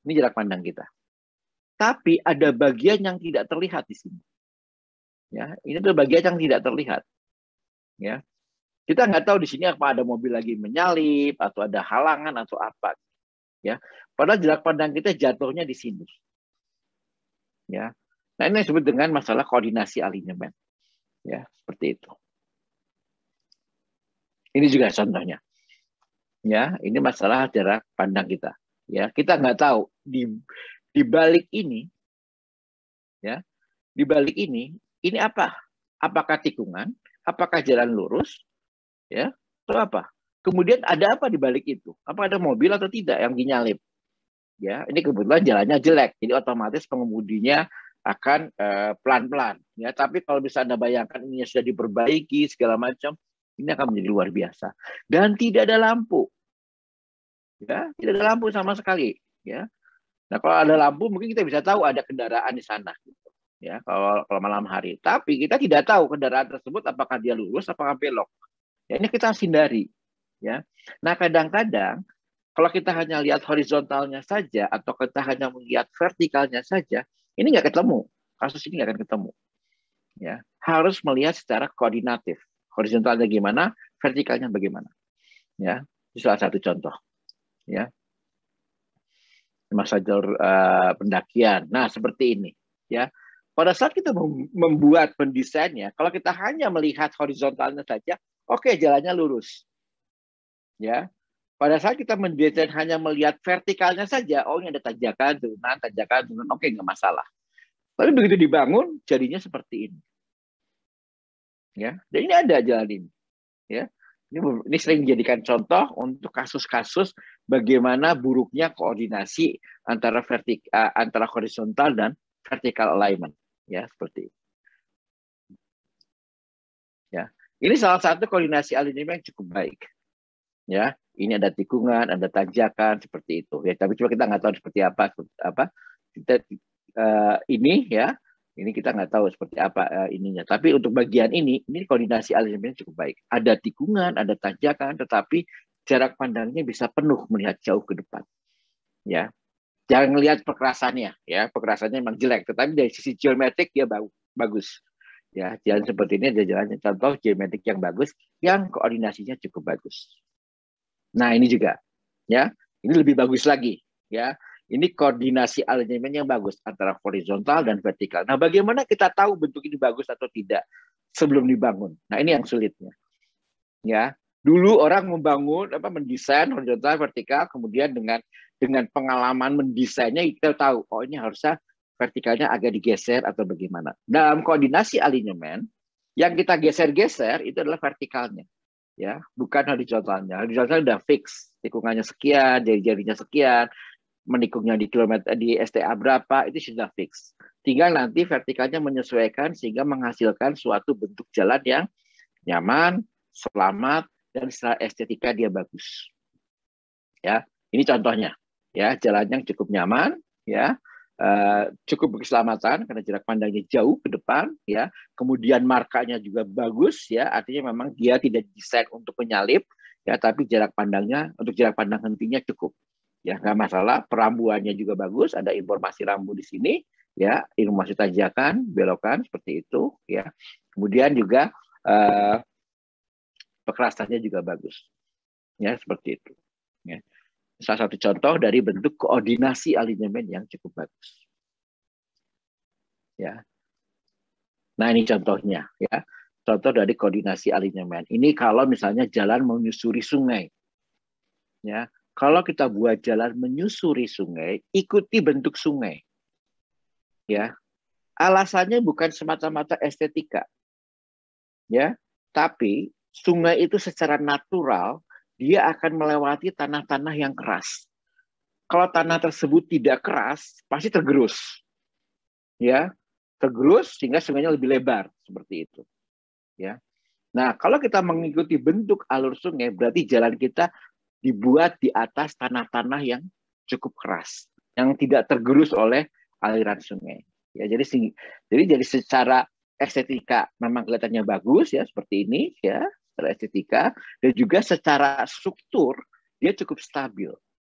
Ini jarak pandang kita. Tapi ada bagian yang tidak terlihat di sini. Ya, ini adalah bagian yang tidak terlihat. Ya. Kita nggak tahu di sini apa ada mobil lagi menyalip atau ada halangan atau apa, ya. Padahal jarak pandang kita jatuhnya di sini, ya. Nah, ini disebut dengan masalah koordinasi alignment, ya, seperti itu. Ini juga contohnya, ya. Ini masalah jarak pandang kita, ya. Kita nggak tahu di balik ini, ya, di balik ini apa? Apakah tikungan? Apakah jalan lurus? Ya, atau apa? Kemudian ada apa di balik itu? Apa ada mobil atau tidak yang dinyalip? Ya, ini kebetulan jalannya jelek, jadi otomatis pengemudinya akan pelan-pelan. Ya, tapi kalau bisa Anda bayangkan ini sudah diperbaiki segala macam, ini akan menjadi luar biasa. Dan tidak ada lampu, ya, tidak ada lampu sama sekali. Ya, nah kalau ada lampu mungkin kita bisa tahu ada kendaraan di sana. Gitu. Ya, kalau malam hari. Tapi kita tidak tahu kendaraan tersebut apakah dia lurus, apakah belok. Ya, ini kita harus hindari, ya. Nah, kadang-kadang kalau kita hanya lihat horizontalnya saja atau kita hanya melihat vertikalnya saja, ini nggak ketemu. Kasus ini nggak akan ketemu. Ya, harus melihat secara koordinatif. Horizontalnya gimana, vertikalnya bagaimana. Ya, itu salah satu contoh. Ya, masa jalur pendakian. Nah, seperti ini. Ya, pada saat kita membuat pendesainnya, kalau kita hanya melihat horizontalnya saja, oke, jalannya lurus. Ya. Pada saat kita mendesain hanya melihat vertikalnya saja, oh ini ada tanjakan, turunan, oke, nggak masalah. Tapi begitu dibangun, jadinya seperti ini. Ya, dan ini ada jalan ini. Ya, ini sering dijadikan contoh untuk kasus-kasus bagaimana buruknya koordinasi antara horizontal dan vertical alignment. Ya, seperti itu. Ya, ini salah satu koordinasi alignment yang cukup baik. Ya, ini ada tikungan, ada tanjakan seperti itu. Ya, tapi cuma kita nggak tahu seperti apa. Kita ini ya, ini kita nggak tahu seperti apa ininya. Tapi untuk bagian ini koordinasi alignment cukup baik. Ada tikungan, ada tanjakan, tetapi jarak pandangnya bisa penuh melihat jauh ke depan. Ya, jangan lihat perkerasannya. Ya, perkerasannya memang jelek, tetapi dari sisi geometrik dia bagus. Ya, jalan seperti ini ada jalan contoh geometrik yang bagus, yang koordinasinya cukup bagus. Nah, ini juga, ya, ini lebih bagus lagi, ya. Ini koordinasi alignment yang bagus antara horizontal dan vertikal. Nah, bagaimana kita tahu bentuk ini bagus atau tidak sebelum dibangun? Nah, ini yang sulitnya, ya. Dulu orang mendesain horizontal, vertikal, kemudian dengan pengalaman mendesainnya kita tahu, oh ini harusnya vertikalnya agak digeser atau bagaimana. Dalam koordinasi alignment, yang kita geser-geser itu adalah vertikalnya. Ya, bukan horizontalnya. Horizontal udah fix, tikungannya sekian, jari-jarinya sekian, menikungnya di kilometer di STA berapa, itu sudah fix. Tinggal nanti vertikalnya menyesuaikan sehingga menghasilkan suatu bentuk jalan yang nyaman, selamat, dan secara estetika dia bagus. Ya, ini contohnya. Ya, jalan yang cukup nyaman, ya. Cukup berkeselamatan karena jarak pandangnya jauh ke depan, ya. Kemudian markanya juga bagus, ya. Artinya memang dia tidak desain untuk menyalip, ya. Tapi jarak pandangnya untuk jarak pandang hentinya cukup, ya. Nggak masalah. Perambuannya juga bagus, ada informasi rambu di sini, ya, informasi tanjakan, belokan seperti itu, ya. Kemudian juga kekerasannya juga bagus, ya, seperti itu. Ya. Salah satu contoh dari bentuk koordinasi alignment yang cukup bagus. Ya. Nah, ini contohnya, ya. Contoh dari koordinasi alignment. Ini kalau misalnya jalan menyusuri sungai. Ya. Kalau kita buat jalan menyusuri sungai, ikuti bentuk sungai. Ya. Alasannya bukan semata-mata estetika. Ya. Tapi sungai itu secara natural dia akan melewati tanah-tanah yang keras. Kalau tanah tersebut tidak keras, pasti tergerus. Ya, tergerus sehingga sungainya lebih lebar seperti itu. Ya. Nah, kalau kita mengikuti bentuk alur sungai, berarti jalan kita dibuat di atas tanah-tanah yang cukup keras, yang tidak tergerus oleh aliran sungai. Ya, jadi secara estetika memang kelihatannya bagus ya seperti ini ya, secara estetika, dan juga secara struktur dia cukup stabil.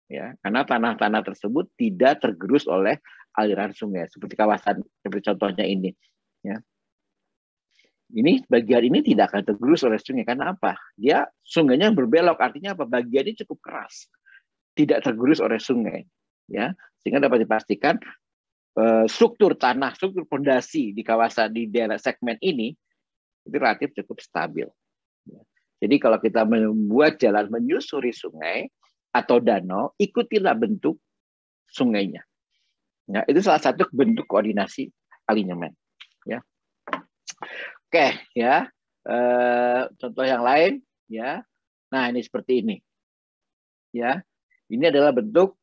Ya, karena tanah-tanah tersebut tidak tergerus oleh aliran sungai seperti kawasan seperti contohnya ini. Ya. Ini bagian ini tidak akan tergerus oleh sungai karena apa? Dia sungainya berbelok, artinya apa? Bagian ini cukup keras, tidak tergerus oleh sungai. Ya, sehingga dapat dipastikan struktur tanah, struktur pondasi di kawasan di daerah segmen ini itu relatif cukup stabil. Ya. Jadi kalau kita membuat jalan menyusuri sungai atau danau, ikutilah bentuk sungainya. Ya, itu salah satu bentuk koordinasi alignment. Ya. Oke, ya. Contoh yang lain, ya. Nah, ini seperti ini. Ya. Ini adalah bentuk,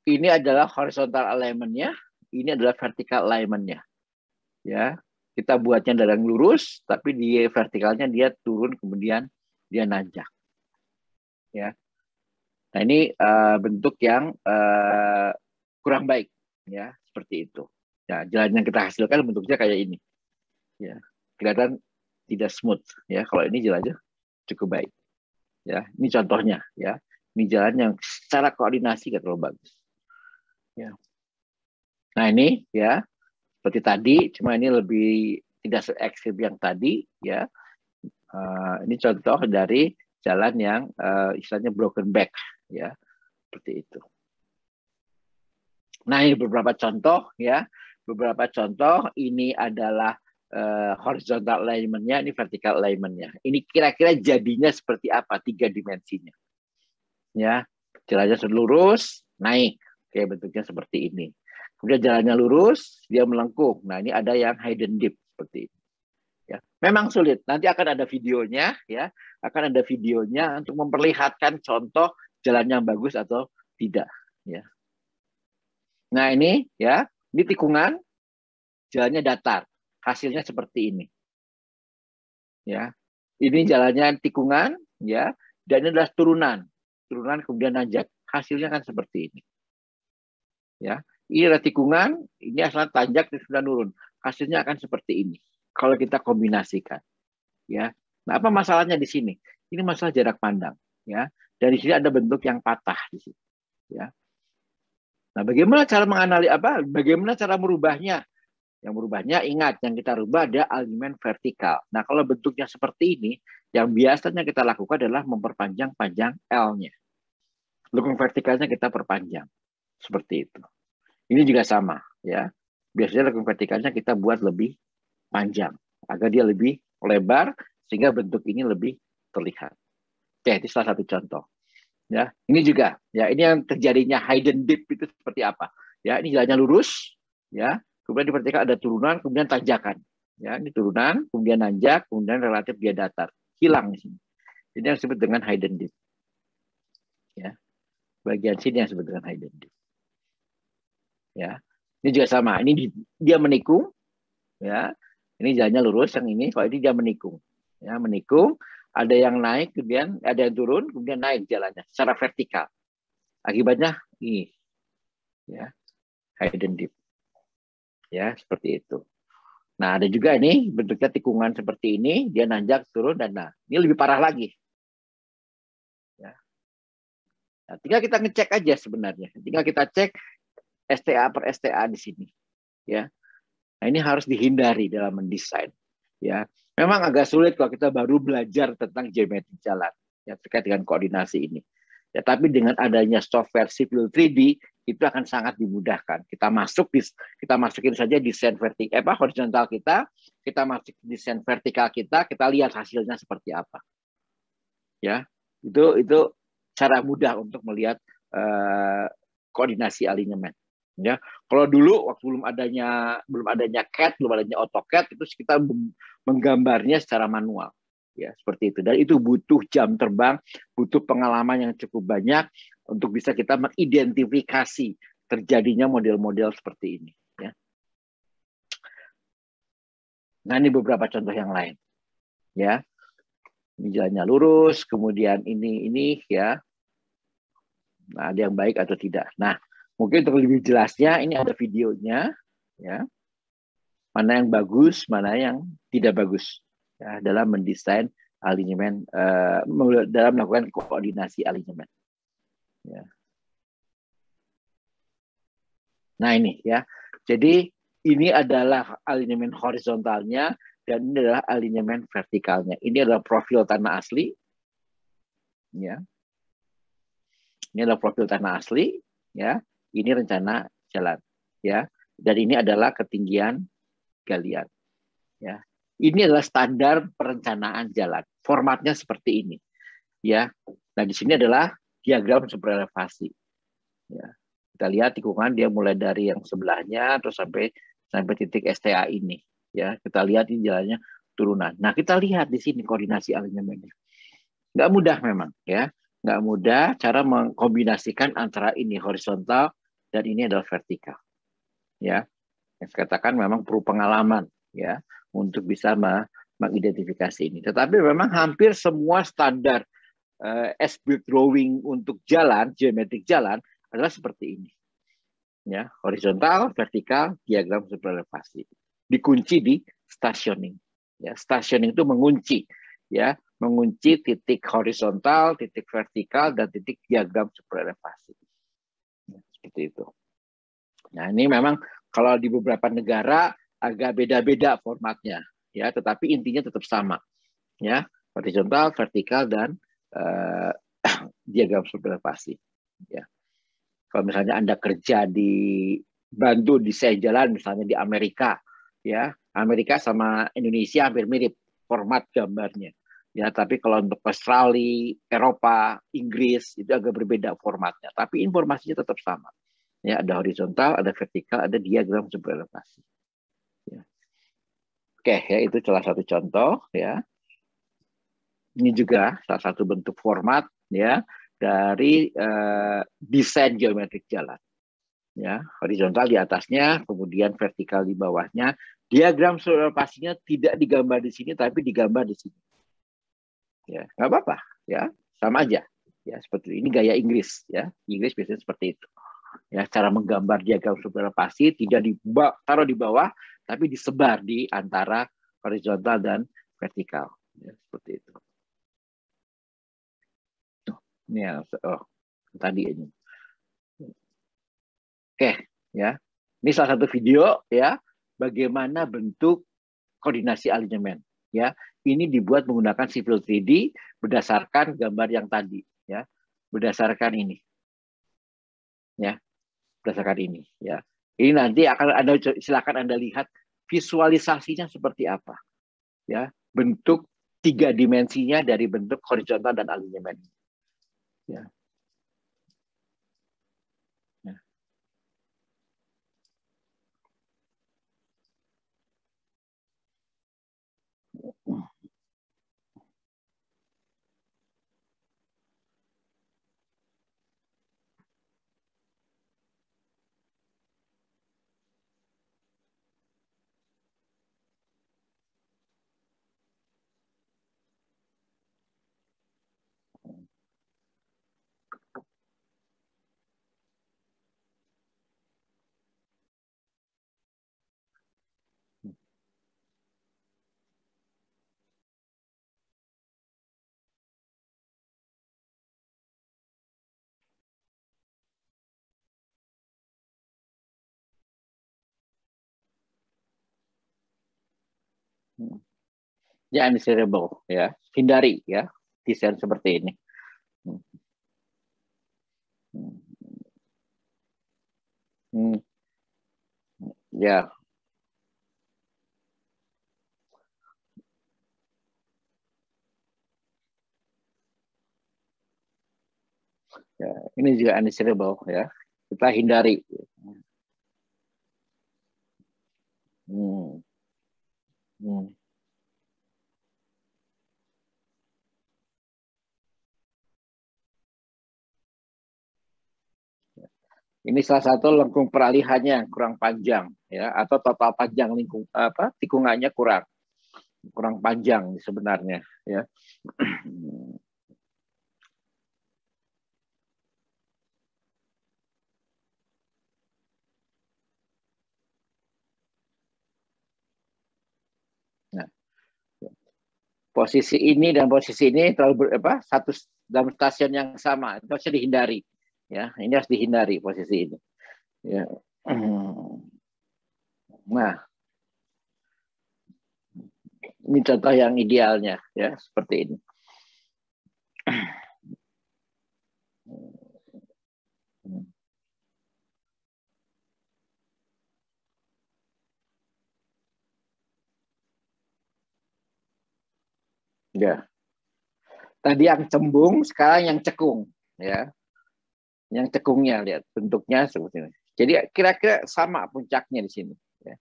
ini adalah horizontal alignment-nya, ini adalah vertical alignment-nya. Ya. Kita buatnya dari lurus, tapi di vertikalnya dia turun kemudian dia nanjak. Ya. Nah, ini bentuk yang kurang baik, ya, seperti itu. Ya, jalan yang kita hasilkan bentuknya kayak ini. Ya, kelihatan tidak smooth. Ya, kalau ini jalannya cukup baik. Ya, ini contohnya. Ya, ini jalan yang secara koordinasi gak terlalu bagus. Ya. Nah, ini ya seperti tadi, cuma ini lebih tidak se-ekstrim yang tadi. Ya, ini contoh dari jalan yang istilahnya broken back. Ya, seperti itu. Nah, ini beberapa contoh ya. Beberapa contoh ini adalah horizontal alignment-nya, ini vertical alignment-nya. Ini kira-kira jadinya seperti apa 3 dimensinya. Ya, jalannya lurus, naik. Oke, bentuknya seperti ini. Kemudian jalannya lurus, dia melengkung. Nah, ini ada yang hidden dip seperti ini. Ya, memang sulit. Nanti akan ada videonya ya, akan ada videonya untuk memperlihatkan contoh jalan yang bagus atau tidak ya. Nah, ini ya, ini tikungan, jalannya datar. Hasilnya seperti ini. Ya. Ini jalannya tikungan ya, dan ini adalah turunan. Turunan kemudian nanjak. Hasilnya kan seperti ini. Ya. Ini adalah tikungan, ini asal tanjak dan sudah nurun. Hasilnya akan seperti ini. Kalau kita kombinasikan. Ya. Nah, apa masalahnya di sini? Ini masalah jarak pandang, ya. Dari sini ada bentuk yang patah di sini, ya. Nah, bagaimana cara bagaimana cara merubahnya? Yang merubahnya, ingat, yang kita rubah ada alignment vertikal. Nah, kalau bentuknya seperti ini, yang biasanya kita lakukan adalah memperpanjang panjang L-nya. Lekung vertikalnya kita perpanjang. Seperti itu. Ini juga sama, ya. Biasanya lekung vertikalnya kita buat lebih panjang, agar dia lebih lebar, sehingga bentuk ini lebih terlihat. Oke, itu salah satu contoh. Ya, ini juga, ya, ini yang terjadinya hidden dip itu seperti apa? Ya, ini jalannya lurus, ya. Kemudian di vertikal ada turunan, kemudian tanjakan. Ya, ini turunan, kemudian nanjak, kemudian relatif dia datar. Hilang di sini. Ini yang disebut dengan hidden dip. Ya. Bagian sini yang disebut dengan hidden dip. Ya. Ini juga sama. Ini dia menikung, ya. Ini jalannya lurus, yang ini kalau ini dia menikung. Ya, menikung, ada yang naik, kemudian ada yang turun, kemudian naik jalannya secara vertikal. Akibatnya ini. Ya. Hidden dip. Ya, seperti itu. Nah, ada juga ini bentuknya tikungan seperti ini, dia nanjak turun dan nah, ini lebih parah lagi. Ya. Nah, tinggal kita ngecek aja sebenarnya. Tinggal kita cek STA per STA di sini. ya. Nah, ini harus dihindari dalam mendesain, ya. Memang agak sulit kalau kita baru belajar tentang geometri jalan, ya, terkait dengan koordinasi ini. Ya, tapi dengan adanya software Civil 3D itu akan sangat dimudahkan. Kita masukin saja desain vertikal horizontal kita masuk desain vertikal kita lihat hasilnya seperti apa. Ya, itu cara mudah untuk melihat koordinasi alinyemen. Ya, kalau dulu waktu belum adanya CAD, belum adanya AutoCAD, itu kita menggambarnya secara manual, ya seperti itu. Dan itu butuh jam terbang, butuh pengalaman yang cukup banyak untuk bisa kita mengidentifikasi terjadinya model-model seperti ini. Ya. Nah, ini beberapa contoh yang lain. Ya, ini jalannya lurus, kemudian ini ya. Nah, ada yang baik atau tidak. Nah, mungkin untuk lebih jelasnya, ini ada videonya, ya. Mana yang bagus, mana yang tidak bagus, ya, dalam mendesain alinyemen, dalam melakukan koordinasi alinyemen. Ya. Nah ini ya, jadi ini adalah alinyemen horizontalnya dan ini adalah alinyemen vertikalnya. Ini adalah profil tanah asli, ya. Ini adalah profil tanah asli, ya. Ini rencana jalan, ya. Dan ini adalah ketinggian galian, ya. Ini adalah standar perencanaan jalan. Formatnya seperti ini, ya. Nah di sini adalah diagram superelevasi, ya. Kita lihat tikungan dia mulai dari yang sebelahnya terus sampai titik STA ini, ya. Kita lihat ini jalannya turunan. Nah kita lihat di sini koordinasi alinyemennya. Nggak mudah memang, ya. Nggak mudah cara mengkombinasikan antara ini horizontal dan ini adalah vertikal, ya. Yang saya katakan memang perlu pengalaman, ya, untuk bisa mengidentifikasi ini. Tetapi memang hampir semua standar as-built drawing untuk jalan, geometrik jalan adalah seperti ini, ya, horizontal, vertikal, diagram superelevasi. Dikunci di stationing, ya. Stationing itu mengunci, ya, mengunci titik horizontal, titik vertikal, dan titik diagram superelevasi. Ya, seperti itu. Nah, ini memang kalau di beberapa negara agak beda-beda formatnya, ya, tetapi intinya tetap sama, ya, horizontal, vertikal, dan diagram superelevasi. Ya. Kalau misalnya Anda kerja bantu desain jalan, misalnya di Amerika, ya, Amerika sama Indonesia hampir mirip format gambarnya. Ya, tapi kalau untuk Australia, Eropa, Inggris itu agak berbeda formatnya, tapi informasinya tetap sama. Ya, ada horizontal, ada vertikal, ada diagram superelevasi. Ya. Oke, ya itu salah satu contoh, ya. Ini juga salah satu bentuk format, ya, dari desain geometrik jalan. Ya, horizontal di atasnya, kemudian vertikal di bawahnya. Diagram superelevasinya tidak digambar di sini, tapi digambar di sini. Ya, nggak apa-apa, ya, sama aja. Ya, seperti ini gaya Inggris, ya. Inggris biasanya seperti itu. Ya, cara menggambar diagram superelevasi tidak taruh di bawah, tapi disebar di antara horizontal dan vertikal. Ya, seperti itu. Ini yang tadi ini. Oke, ya. Ini salah satu video, ya, bagaimana bentuk koordinasi alinyemen, ya. Ini dibuat menggunakan Civil 3D berdasarkan gambar yang tadi, ya. Berdasarkan ini. Ya. Berdasarkan ini, ya. Ini nanti silakan Anda lihat visualisasinya seperti apa. Ya, bentuk 3 dimensinya dari bentuk horizontal dan alinyemen. Ya. Ya, undesirable, ya. Hindari ya desain seperti ini. Hmm. Hmm. Ya, ya, ini juga undesirable ya. Kita hindari. Hmm. Hmm. Ini salah satu lengkung peralihannya yang kurang panjang ya, atau total panjang tikungannya kurang kurang panjang sebenarnya ya. Nah, posisi ini dan posisi ini terlalu satu dalam stasiun yang sama, itu harus dihindari ya. Ini harus dihindari posisi ini ya. Nah, ini contoh yang idealnya ya, seperti ini. Ya, tadi yang cembung, sekarang yang cekung ya. Yang cekungnya lihat bentuknya seperti ini. Jadi kira-kira sama puncaknya di sini ya.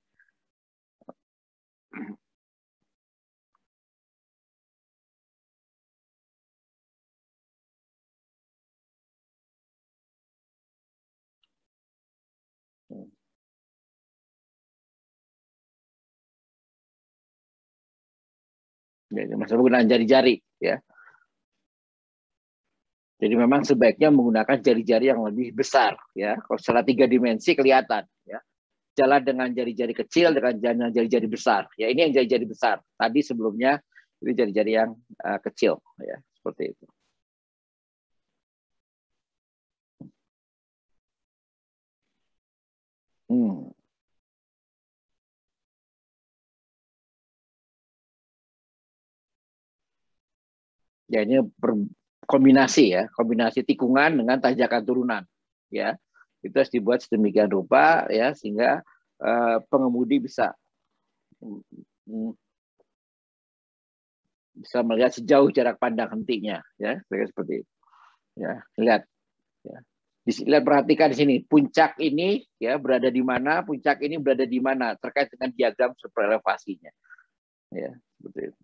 Masa penggunaan jari-jari ya. Jadi memang sebaiknya menggunakan jari-jari yang lebih besar ya. Kalau secara 3 dimensi kelihatan ya. Jalan dengan jari-jari kecil dengan jari-jari besar. Ya, ini yang jari-jari besar. Tadi sebelumnya ini jari-jari yang kecil ya, seperti itu. Hmm. Ya, ini kombinasi ya, kombinasi tikungan dengan tanjakan turunan ya. Itu harus dibuat sedemikian rupa ya sehingga pengemudi mm, bisa melihat sejauh jarak pandang hentinya ya, seperti itu. Ya, lihat ya. Lihat, perhatikan di sini, puncak ini ya berada di mana, puncak ini berada di mana terkait dengan diagram super elevasinya ya, seperti itu.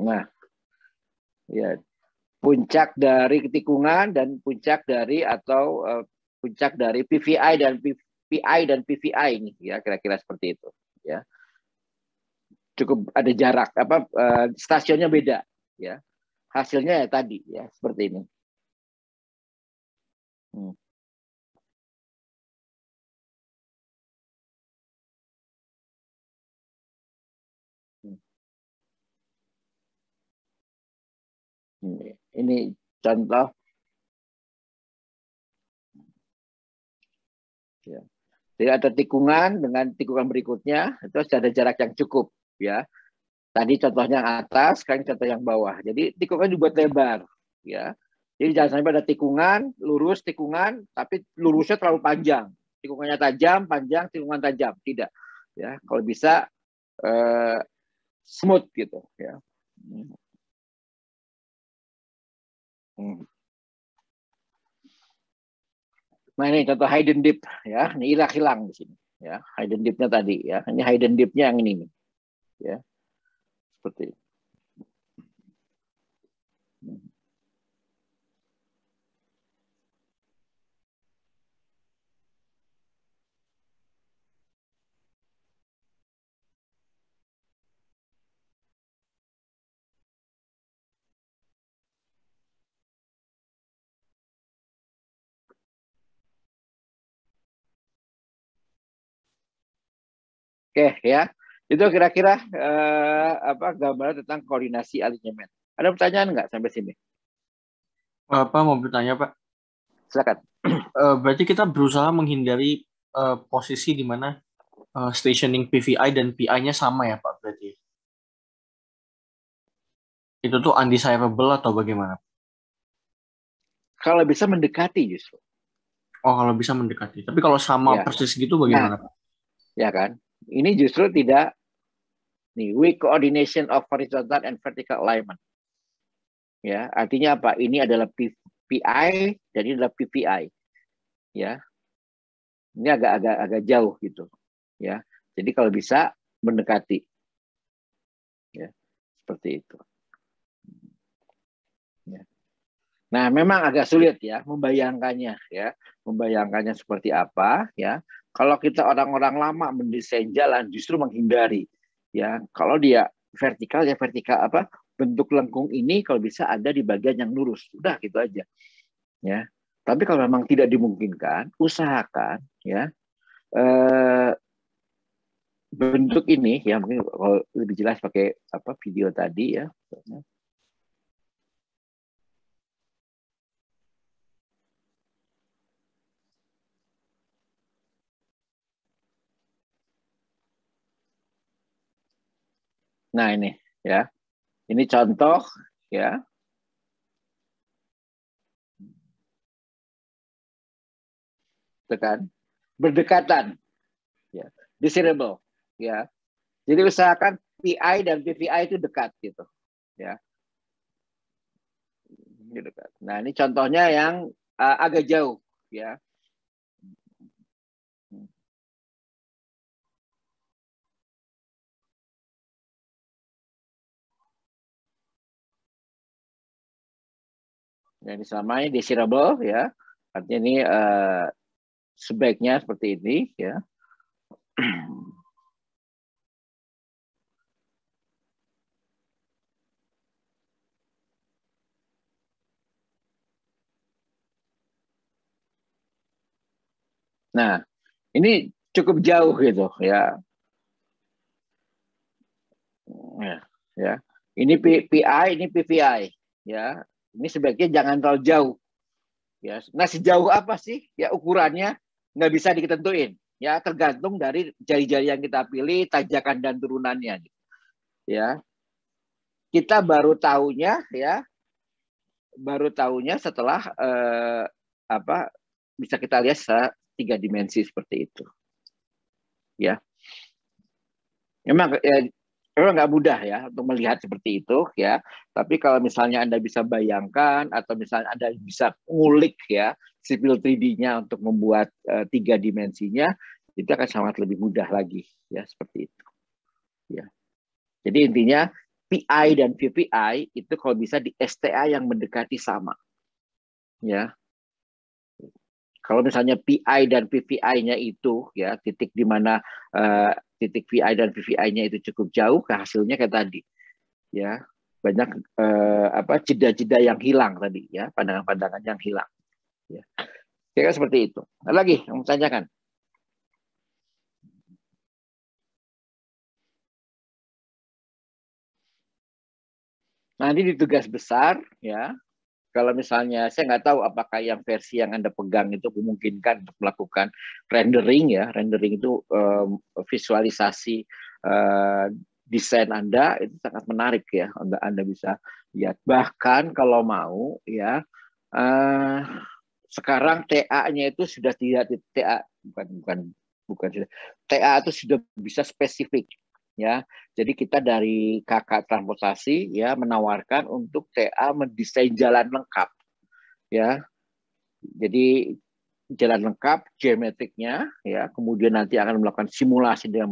Nah, ya, puncak dari tikungan dan puncak dari atau puncak dari PVI dan PVI ini ya, kira-kira seperti itu ya. Cukup ada jarak stasiunnya beda ya. Hasilnya ya tadi ya seperti ini. Hmm. Ini contoh ya. Jadi ada tikungan dengan tikungan berikutnya itu ada jarak yang cukup ya. Tadi contohnya yang atas, sekarang contoh yang bawah. Jadi tikungan dibuat lebar ya. Jadi jangan sampai ada tikungan, lurus tikungan, tapi lurusnya terlalu panjang. Tikungannya tajam, panjang, tikungan tajam. Tidak. Ya, kalau bisa eh, smooth gitu ya. Hmm. Nah, ini contoh hidden deep ya. Ini hilang di sini ya. Hidden deep-nya tadi ya. Ini hidden deep-nya yang ini nih. Ya, seperti ini. Oke ya. Itu kira-kira gambaran tentang koordinasi alignment. Ada pertanyaan nggak sampai sini? Apa mau bertanya, Pak? Silakan. Berarti kita berusaha menghindari posisi di mana stationing PVI dan PI-nya sama ya Pak, berarti itu tuh undesirable atau bagaimana? Kalau bisa mendekati justru. Oh, kalau bisa mendekati. Tapi kalau sama Ya. persis gitu Nah, bagaimana Pak? ya kan? Ini justru tidak nih weak coordination of horizontal and vertical alignment. Ya, artinya apa? Ini adalah PI dan ini adalah PPI. Ya. Ini agak jauh gitu. Ya. Jadi kalau bisa mendekati. Ya. Seperti itu. Ya. Nah, memang agak sulit ya membayangkannya ya. Membayangkannya seperti apa ya. Kalau kita orang-orang lama mendesain jalan justru menghindari ya. Kalau dia vertikal ya vertikal apa? Bentuk lengkung ini kalau bisa ada di bagian yang lurus. Udah gitu aja. Ya. Tapi kalau memang tidak dimungkinkan, usahakan ya bentuk ini ya mungkin kalau lebih jelas pakai apa video tadi ya. Nah ini ya, ini contoh ya, tekan berdekatan ya, desirable ya. Jadi usahakan PI dan PVI itu dekat gitu ya. Ini dekat. Nah ini contohnya yang agak jauh ya. Yang disamai desirable ya. Artinya ini sebaiknya seperti ini ya. Nah, ini cukup jauh gitu ya. Ya, ya. Ini PI, ini PVI ya. Ini sebaiknya jangan terlalu jauh ya. Nah, sejauh apa sih ya ukurannya nggak bisa ditentuin ya, tergantung dari jari-jari yang kita pilih, tanjakan dan turunannya ya. Kita baru tahunya setelah apa bisa kita lihat tiga dimensi seperti itu ya. Memang nggak mudah ya untuk melihat seperti itu ya. Tapi kalau misalnya Anda bisa bayangkan atau misalnya Anda bisa ngulik ya sipil 3D-nya untuk membuat tiga dimensinya, itu akan sangat lebih mudah lagi ya seperti itu. Ya. Jadi intinya PI dan VPI itu kalau bisa di STA yang mendekati sama. Ya. Kalau misalnya PI dan PVI-nya itu ya titik di mana titik PI dan PVI-nya itu cukup jauh, hasilnya kayak tadi ya banyak jeda-jeda yang hilang tadi ya, pandangan-pandangan yang hilang ya. Kira seperti itu. Ada lagi yang mau tanyakan? Nanti di tugas besar ya, kalau misalnya saya nggak tahu apakah yang versi yang Anda pegang itu memungkinkan untuk melakukan rendering ya. Rendering itu visualisasi desain Anda itu sangat menarik ya. Anda bisa lihat. Bahkan kalau mau ya sekarang TA-nya itu sudah tidak TA bukan sudah TA itu sudah bisa spesifik ya. Jadi kita dari kakak transportasi ya menawarkan untuk TA mendesain jalan lengkap ya. Jadi jalan lengkap geometriknya ya, kemudian nanti akan melakukan simulasi dengan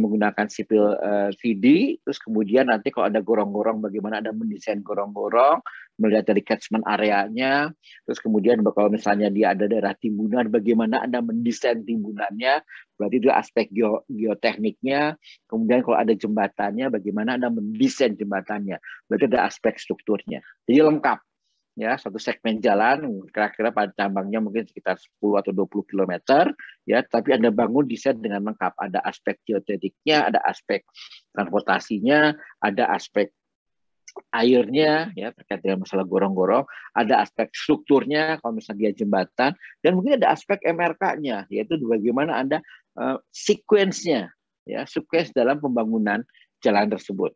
menggunakan sipil 3D, terus kemudian nanti kalau ada gorong-gorong bagaimana Anda mendesain gorong-gorong, melihat dari catchment areanya, terus kemudian kalau misalnya dia ada daerah timbunan bagaimana Anda mendesain timbunannya, berarti itu aspek geotekniknya, kemudian kalau ada jembatannya bagaimana Anda mendesain jembatannya, berarti ada aspek strukturnya. Jadi lengkap ya, satu segmen jalan kira-kira pada cabangnya mungkin sekitar 10 atau 20 km ya, tapi Anda bangun desain dengan lengkap, ada aspek geotekniknya, ada aspek transportasinya, ada aspek airnya, ya terkait dengan masalah gorong-gorong, ada aspek strukturnya kalau misalnya dia jembatan, dan mungkin ada aspek MRK-nya, yaitu bagaimana ada sequence-nya, ya sequence dalam pembangunan jalan tersebut.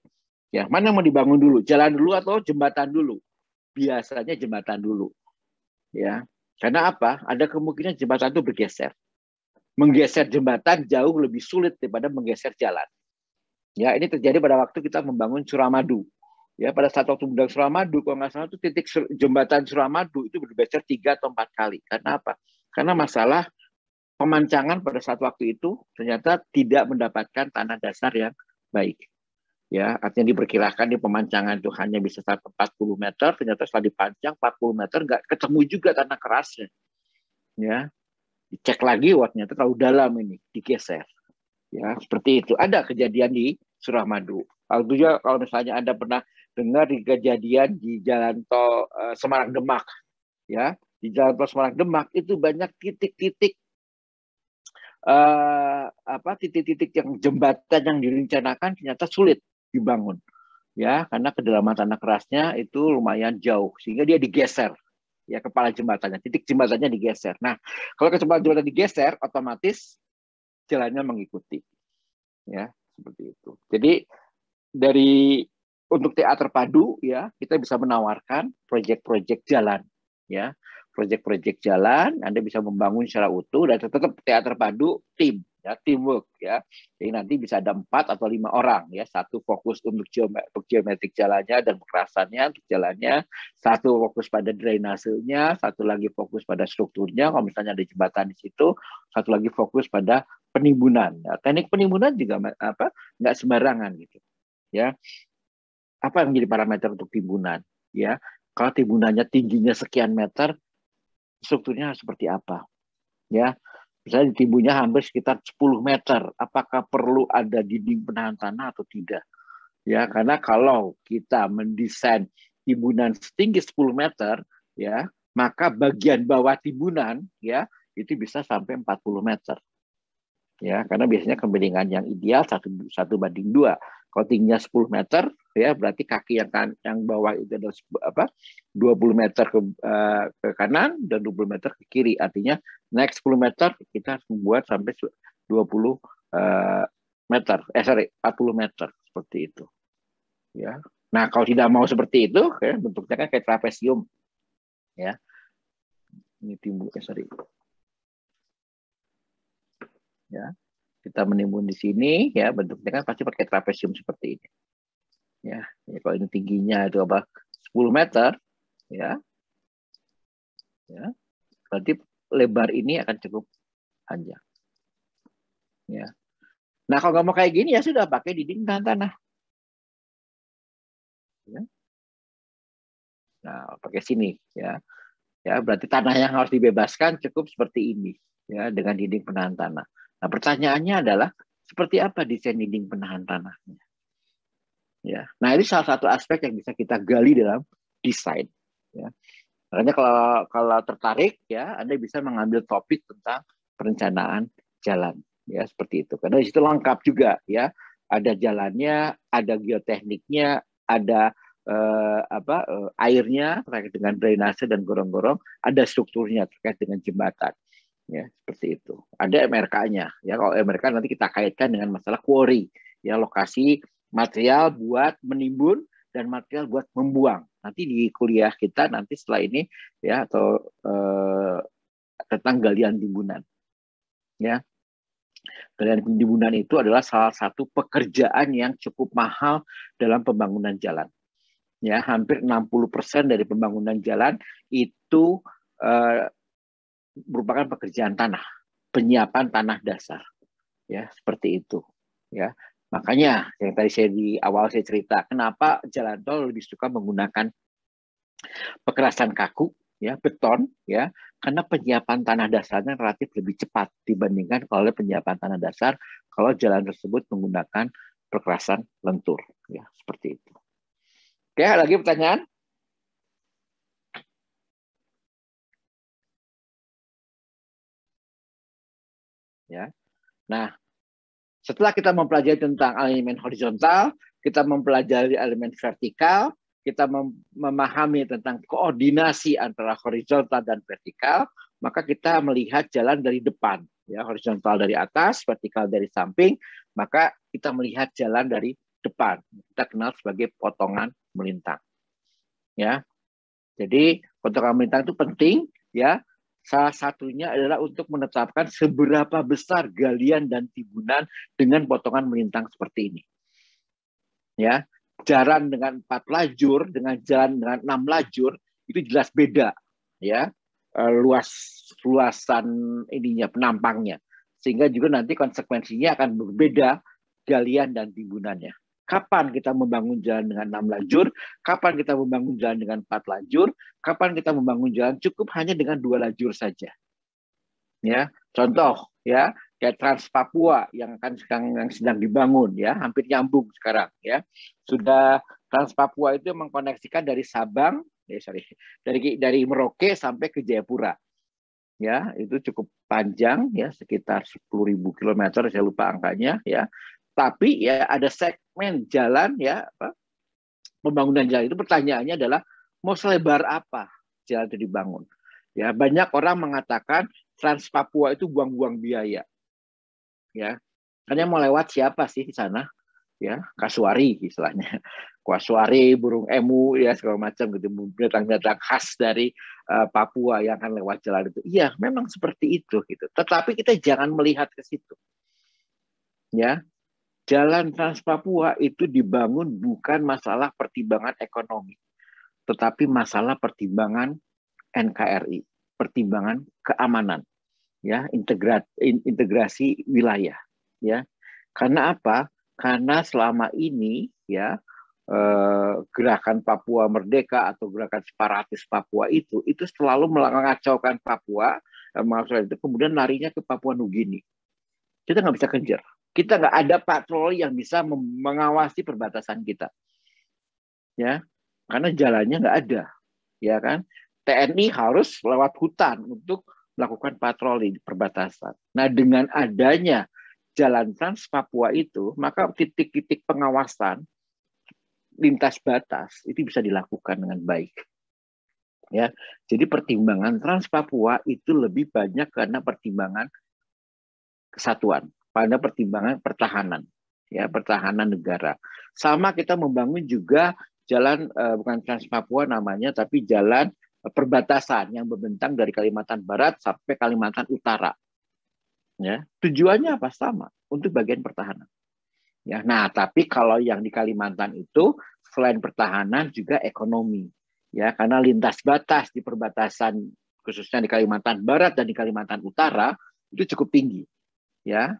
Ya, mana yang mau dibangun dulu, jalan dulu atau jembatan dulu? Biasanya jembatan dulu, ya. Karena apa? Ada kemungkinan jembatan itu bergeser. Menggeser jembatan jauh lebih sulit daripada menggeser jalan. Ya, ini terjadi pada waktu kita membangun Suramadu. Ya, pada saat waktu membangun Suramadu, kalau nggak salah itu titik jembatan Suramadu itu bergeser 3 atau 4 kali. Karena apa? Karena masalah pemancangan pada saat waktu itu ternyata tidak mendapatkan tanah dasar yang baik. Ya, artinya diperkirakan di pemancangan itu hanya bisa sampai 40 meter, ternyata setelah dipancang 40 meter nggak ketemu juga tanah kerasnya. Ya, dicek lagi, wah ternyata terlalu dalam ini, digeser. Ya, seperti itu. Ada kejadian di Suramadu. Juga kalau misalnya Anda pernah dengar di kejadian di Jalan Tol Semarang Demak, ya, di Jalan Tol Semarang Demak itu banyak titik-titik titik-titik yang jembatan yang direncanakan ternyata sulit dibangun, ya, karena kedalaman tanah kerasnya itu lumayan jauh sehingga dia digeser, ya, kepala jembatannya, titik jembatannya digeser. Nah, kalau kepala jembatan digeser, otomatis jalannya mengikuti, ya, seperti itu. Jadi dari untuk teater padu, ya, kita bisa menawarkan proyek-proyek jalan, ya, proyek-proyek jalan. Anda bisa membangun secara utuh dan tetap teater padu tim, ya, teamwork, ya. Jadi nanti bisa ada 4 atau 5 orang, ya, satu fokus untuk geometrik jalannya dan kekerasannya untuk jalannya, satu fokus pada drainasenya, satu lagi fokus pada strukturnya. Kalau misalnya ada jembatan di situ, satu lagi fokus pada penimbunan. Nah, teknik penimbunan juga nggak sembarangan gitu. Ya, apa yang menjadi parameter untuk timbunan? Ya, kalau timbunannya tingginya sekian meter, strukturnya seperti apa? Ya, misalnya timbunnya hampir sekitar 10 meter, apakah perlu ada dinding penahan tanah atau tidak? Ya, karena kalau kita mendesain timbunan setinggi 10 meter, ya, maka bagian bawah timbunan, ya, itu bisa sampai 40 meter. Ya, karena biasanya kemiringan yang ideal 1:2. Kalau tingginya 10 meter, ya berarti kaki yang bawah itu adalah 20 meter ke kanan dan 20 meter ke kiri. Artinya naik 10 meter kita harus membuat sampai 20 meter, 40 meter seperti itu. Ya. Nah, kalau tidak mau seperti itu, ya, bentuknya kan kayak trapesium. Ya. Ini timbul, ya, kita menimbun di sini, ya, bentuknya kan pasti pakai trapesium seperti ini, ya, kalau ini tingginya itu 10 meter, ya, berarti lebar ini akan cukup panjang, ya. Nah, kalau nggak mau kayak gini ya sudah pakai dinding tahan tanah, ya. Nah, pakai sini, ya, berarti tanah yang harus dibebaskan cukup seperti ini, ya, dengan dinding penahan tanah. Nah, pertanyaannya adalah seperti apa desain dinding penahan tanahnya? Ya, nah ini salah satu aspek yang bisa kita gali dalam desain. Ya, makanya kalau tertarik, ya, Anda bisa mengambil topik tentang perencanaan jalan, ya, seperti itu. Karena di situ lengkap juga, ya, ada jalannya, ada geotekniknya, ada airnya terkait dengan drainase dan gorong-gorong, ada strukturnya terkait dengan jembatan. Ya, seperti itu. Ada MRK-nya. Ya, kalau MRK nanti kita kaitkan dengan masalah quarry, ya, lokasi material buat menimbun dan material buat membuang. Nanti di kuliah kita nanti setelah ini, ya, atau tentang galian timbunan. Ya. Galian timbunan itu adalah salah satu pekerjaan yang cukup mahal dalam pembangunan jalan. Ya, hampir 60% dari pembangunan jalan itu merupakan pekerjaan tanah, penyiapan tanah dasar, ya, seperti itu, ya. Makanya yang tadi di awal saya cerita, kenapa jalan tol lebih suka menggunakan pekerasan kaku, ya, beton, ya, karena penyiapan tanah dasarnya relatif lebih cepat dibandingkan kalau penyiapan tanah dasar kalau jalan tersebut menggunakan pekerasan lentur, ya, seperti itu. Oke, lagi pertanyaan? Ya. Nah, setelah kita mempelajari tentang elemen horizontal, kita mempelajari elemen vertikal, kita memahami tentang koordinasi antara horizontal dan vertikal, maka kita melihat jalan dari depan, ya, horizontal dari atas, vertikal dari samping, maka kita melihat jalan dari depan. Kita kenal sebagai potongan melintang. Ya. Jadi potongan melintang itu penting, ya. Salah satunya adalah untuk menetapkan seberapa besar galian dan timbunan dengan potongan melintang seperti ini. Ya, jalan dengan 4 lajur dengan jalan dengan 6 lajur itu jelas beda, ya, luasan ininya, penampangnya, sehingga juga nanti konsekuensinya akan berbeda galian dan timbunannya. Kapan kita membangun jalan dengan 6 lajur, kapan kita membangun jalan dengan 4 lajur, kapan kita membangun jalan cukup hanya dengan 2 lajur saja. Ya, contoh, ya, kayak Trans Papua yang sedang dibangun, ya, hampir nyambung sekarang, ya. Sudah Trans Papua itu mengkoneksikan dari Sabang, dari Merauke sampai ke Jayapura. Ya, itu cukup panjang, ya, sekitar 10.000 kilometer, saya lupa angkanya, ya. Tapi ya ada segmen jalan, ya, pembangunan jalan itu pertanyaannya adalah mau selebar apa jalan itu dibangun. Ya, banyak orang mengatakan Trans Papua itu buang-buang biaya. Ya. Karena mau lewat siapa sih di sana? Ya, kasuari istilahnya. Kasuari, burung emu, ya, segala macam gitu, binatang-binatang khas dari Papua yang akan lewat jalan itu. Iya, memang seperti itu gitu. Tetapi kita jangan melihat ke situ. Ya. Jalan Trans Papua itu dibangun bukan masalah pertimbangan ekonomi, tetapi masalah pertimbangan NKRI, pertimbangan keamanan, ya, integrasi wilayah, ya. Karena apa? Karena selama ini, ya, gerakan Papua Merdeka atau gerakan separatis Papua itu selalu mengacaukan Papua, maksudnya itu kemudian larinya ke Papua Nugini. Kita nggak bisa kejar. Kita nggak ada patroli yang bisa mengawasi perbatasan kita, ya, karena jalannya nggak ada, ya kan. TNI harus lewat hutan untuk melakukan patroli di perbatasan. Nah, dengan adanya jalan Trans Papua itu, maka titik-titik pengawasan lintas batas itu bisa dilakukan dengan baik. Ya, jadi pertimbangan Trans Papua itu lebih banyak karena pertimbangan kesatuan, pada pertimbangan pertahanan, ya, pertahanan negara. Sama kita membangun juga jalan bukan Trans Papua namanya, tapi jalan perbatasan yang membentang dari Kalimantan Barat sampai Kalimantan Utara. Ya, tujuannya apa? Sama, untuk bagian pertahanan. Ya, nah, tapi kalau yang di Kalimantan itu selain pertahanan juga ekonomi. Ya, karena lintas batas di perbatasan khususnya di Kalimantan Barat dan di Kalimantan Utara itu cukup tinggi. Ya,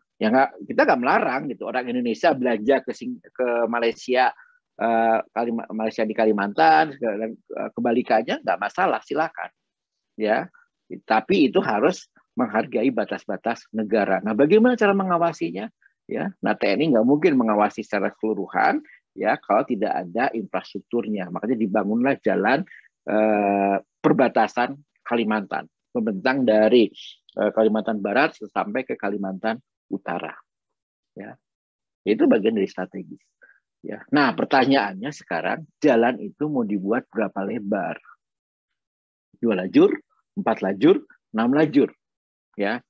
kita nggak melarang gitu orang Indonesia belanja ke Malaysia, Malaysia di Kalimantan, kebalikannya nggak masalah, silakan. Ya, tapi itu harus menghargai batas-batas negara. Nah, bagaimana cara mengawasinya? Ya, nah, TNI nggak mungkin mengawasi secara keseluruhan, ya, kalau tidak ada infrastrukturnya. Makanya dibangunlah jalan perbatasan Kalimantan, membentang dari Kalimantan Barat sampai ke Kalimantan Utara. Ya, itu bagian dari strategis. Ya. Nah, pertanyaannya sekarang, jalan itu mau dibuat berapa lebar? 2 lajur, 4 lajur, 6 lajur. Ya,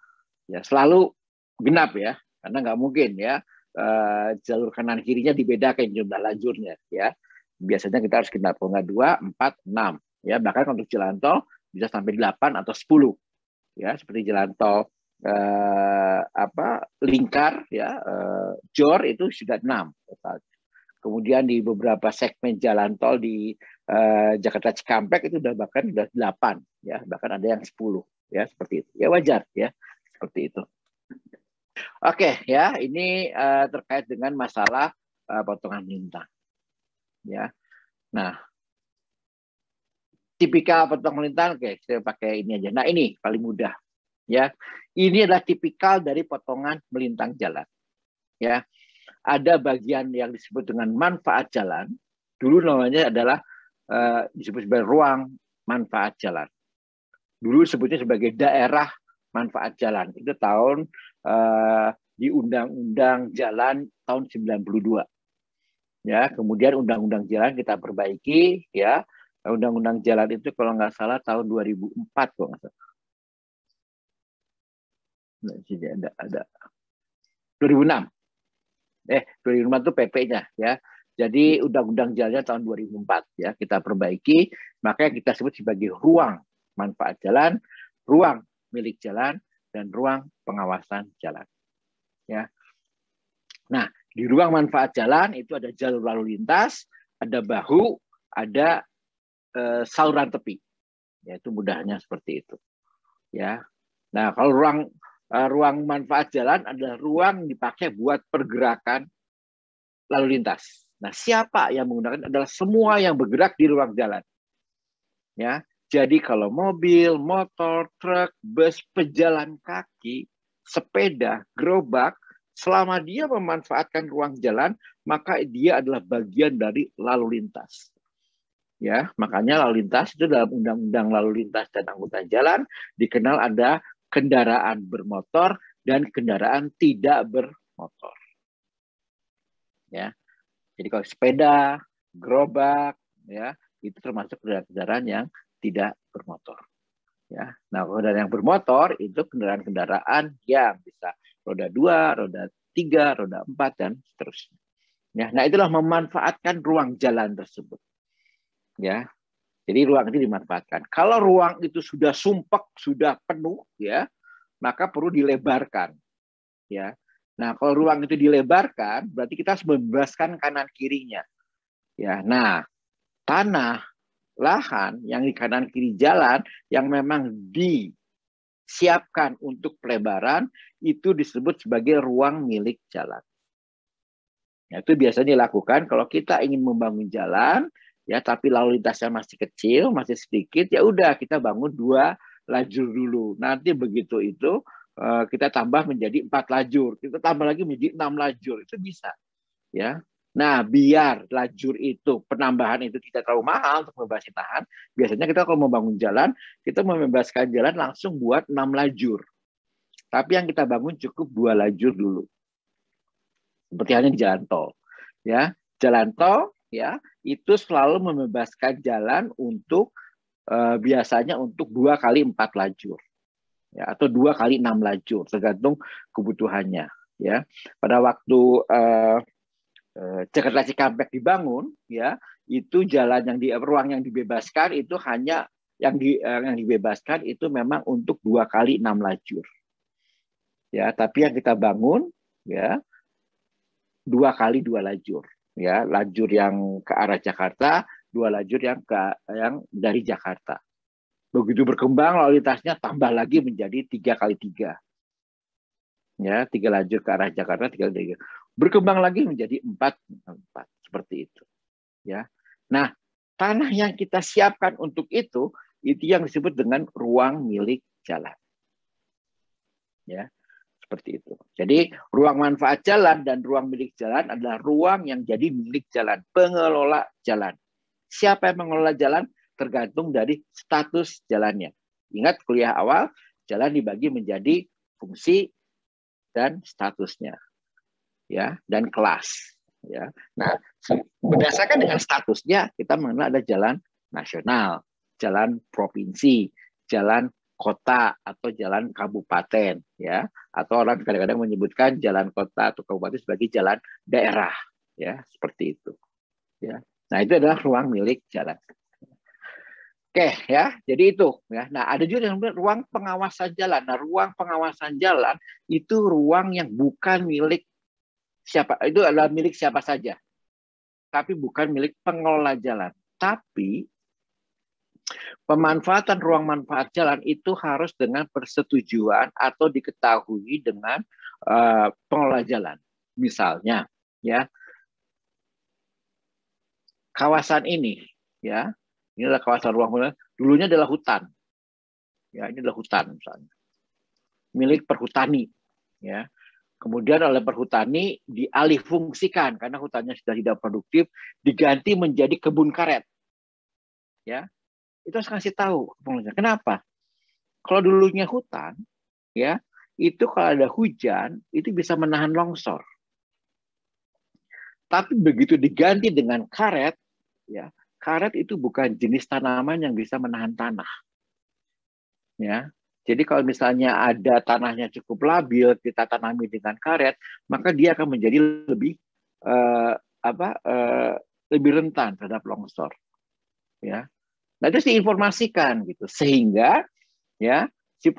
ya, selalu genap, ya, karena nggak mungkin, ya, jalur kanan kirinya dibedakan jumlah lajurnya, ya. Biasanya kita harus genap, kalau nggak 2, 4, 6. Ya, bahkan untuk jalan tol bisa sampai 8 atau 10. Ya, seperti jalan tol Lingkar, ya, Jor itu sudah 6. Kemudian di beberapa segmen jalan tol di Jakarta Cikampek itu bahkan sudah 8, ya, bahkan ada yang 10, ya, seperti itu. Ya, wajar, ya, seperti itu. Oke, ya, ini terkait dengan masalah potongan melintang. Ya. Nah, tipikal potongan melintang, oke, saya pakai ini aja. Nah, ini paling mudah, ya. Ini adalah tipikal dari potongan melintang jalan. Ya, ada bagian yang disebut dengan manfaat jalan. Dulu namanya adalah disebut sebagai ruang manfaat jalan. Dulu sebutnya sebagai daerah manfaat jalan. Itu tahun di Undang-Undang Jalan tahun 92. Ya, kemudian undang-undang jalan kita perbaiki, ya. Undang-undang jalan itu kalau nggak salah tahun 2004 kok nggak salah. Nah, sini ada 2006. 2006 itu PP-nya, ya. Jadi undang-undang jalannya tahun 2004, ya, kita perbaiki, makanya kita sebut sebagai ruang manfaat jalan, ruang milik jalan, dan ruang pengawasan jalan, ya. Nah, di ruang manfaat jalan itu ada jalur lalu lintas, ada bahu, ada saluran tepi. Ya, itu mudahnya seperti itu. Ya. Nah, kalau ruang manfaat jalan adalah ruang dipakai buat pergerakan lalu lintas. Nah, siapa yang menggunakan adalah semua yang bergerak di ruang jalan. Ya. Jadi kalau mobil, motor, truk, bus, pejalan kaki, sepeda, gerobak, selama dia memanfaatkan ruang jalan, maka dia adalah bagian dari lalu lintas. Ya, makanya lalu lintas itu dalam Undang-Undang Lalu Lintas dan Angkutan Jalan dikenal ada kendaraan bermotor dan kendaraan tidak bermotor. Ya, jadi kalau sepeda, gerobak, ya itu termasuk kendaraan yang tidak bermotor. Ya, nah kendaraan yang bermotor itu kendaraan-kendaraan yang bisa roda 2, roda 3, roda 4 dan seterusnya. Ya, nah itulah memanfaatkan ruang jalan tersebut. Ya, jadi ruang itu dimanfaatkan. Kalau ruang itu sudah sumpek, sudah penuh, ya, maka perlu dilebarkan. Ya. Nah, kalau ruang itu dilebarkan, berarti kita harus membebaskan kanan kirinya. Ya. Nah, tanah, lahan yang di kanan kiri jalan yang memang disiapkan untuk pelebaran itu disebut sebagai ruang milik jalan. Ya, itu biasanya dilakukan kalau kita ingin membangun jalan. Ya, tapi lalu lintasnya masih kecil, masih sedikit, ya udah kita bangun 2 lajur dulu. Nanti begitu itu kita tambah menjadi 4 lajur, kita tambah lagi menjadi 6 lajur, itu bisa. Ya, nah biar lajur itu penambahan itu tidak terlalu mahal untuk membebasin lahan, biasanya kita kalau membangun jalan, kita membebaskan jalan langsung buat 6 lajur. Tapi yang kita bangun cukup 2 lajur dulu. Seperti halnya jalan tol. Ya, jalan tol ya itu selalu membebaskan jalan untuk biasanya untuk 2 kali 4 lajur ya, atau 2 kali 6 lajur tergantung kebutuhannya ya. Pada waktu Jakarta Cikampek dibangun ya, itu jalan yang di ruang yang dibebaskan itu hanya yang dibebaskan itu memang untuk 2 kali 6 lajur ya, tapi yang kita bangun ya 2 kali 2 lajur. Ya, lajur yang ke arah Jakarta, 2 lajur yang dari Jakarta. Begitu berkembang lalu lintasnya tambah lagi menjadi 3 kali 3. Ya, 3 lajur ke arah Jakarta, 3 kali 3. Berkembang lagi menjadi 4 seperti itu. Ya. Nah, tanah yang kita siapkan untuk itu yang disebut dengan ruang milik jalan. Ya. Seperti itu. Jadi ruang manfaat jalan dan ruang milik jalan adalah ruang yang jadi milik jalan, pengelola jalan. Siapa yang mengelola jalan tergantung dari status jalannya. Ingat kuliah awal, jalan dibagi menjadi fungsi dan statusnya. Ya, dan kelas. Ya. Nah, berdasarkan dengan statusnya kita mengenal ada jalan nasional, jalan provinsi, jalan kota atau jalan kabupaten ya, atau orang kadang-kadang menyebutkan jalan kota atau kabupaten sebagai jalan daerah ya, seperti itu ya. Nah, itu adalah ruang milik jalan. Oke ya, jadi itu ya. Nah, ada juga yang ruang pengawasan jalan. Nah, ruang pengawasan jalan itu ruang yang bukan milik siapa, itu adalah milik siapa saja, tapi bukan milik pengelola jalan. Tapi pemanfaatan ruang manfaat jalan itu harus dengan persetujuan atau diketahui dengan pengelola jalan. Misalnya, ya kawasan ini, ya ini adalah kawasan ruang manfaat. Dulunya adalah hutan, ya ini adalah hutan misalnya, milik perhutani, ya. Kemudian oleh perhutani dialihfungsikan karena hutannya sudah tidak produktif, diganti menjadi kebun karet, ya. Itu harus kasih tahu. Kenapa? Kalau dulunya hutan, ya itu kalau ada hujan itu bisa menahan longsor. Tapi begitu diganti dengan karet, ya, karet itu bukan jenis tanaman yang bisa menahan tanah. Ya, jadi kalau misalnya ada tanahnya cukup labil, kita tanami dengan karet, maka dia akan menjadi lebih eh, lebih rentan terhadap longsor. Ya, nah itu diinformasikan gitu, sehingga ya si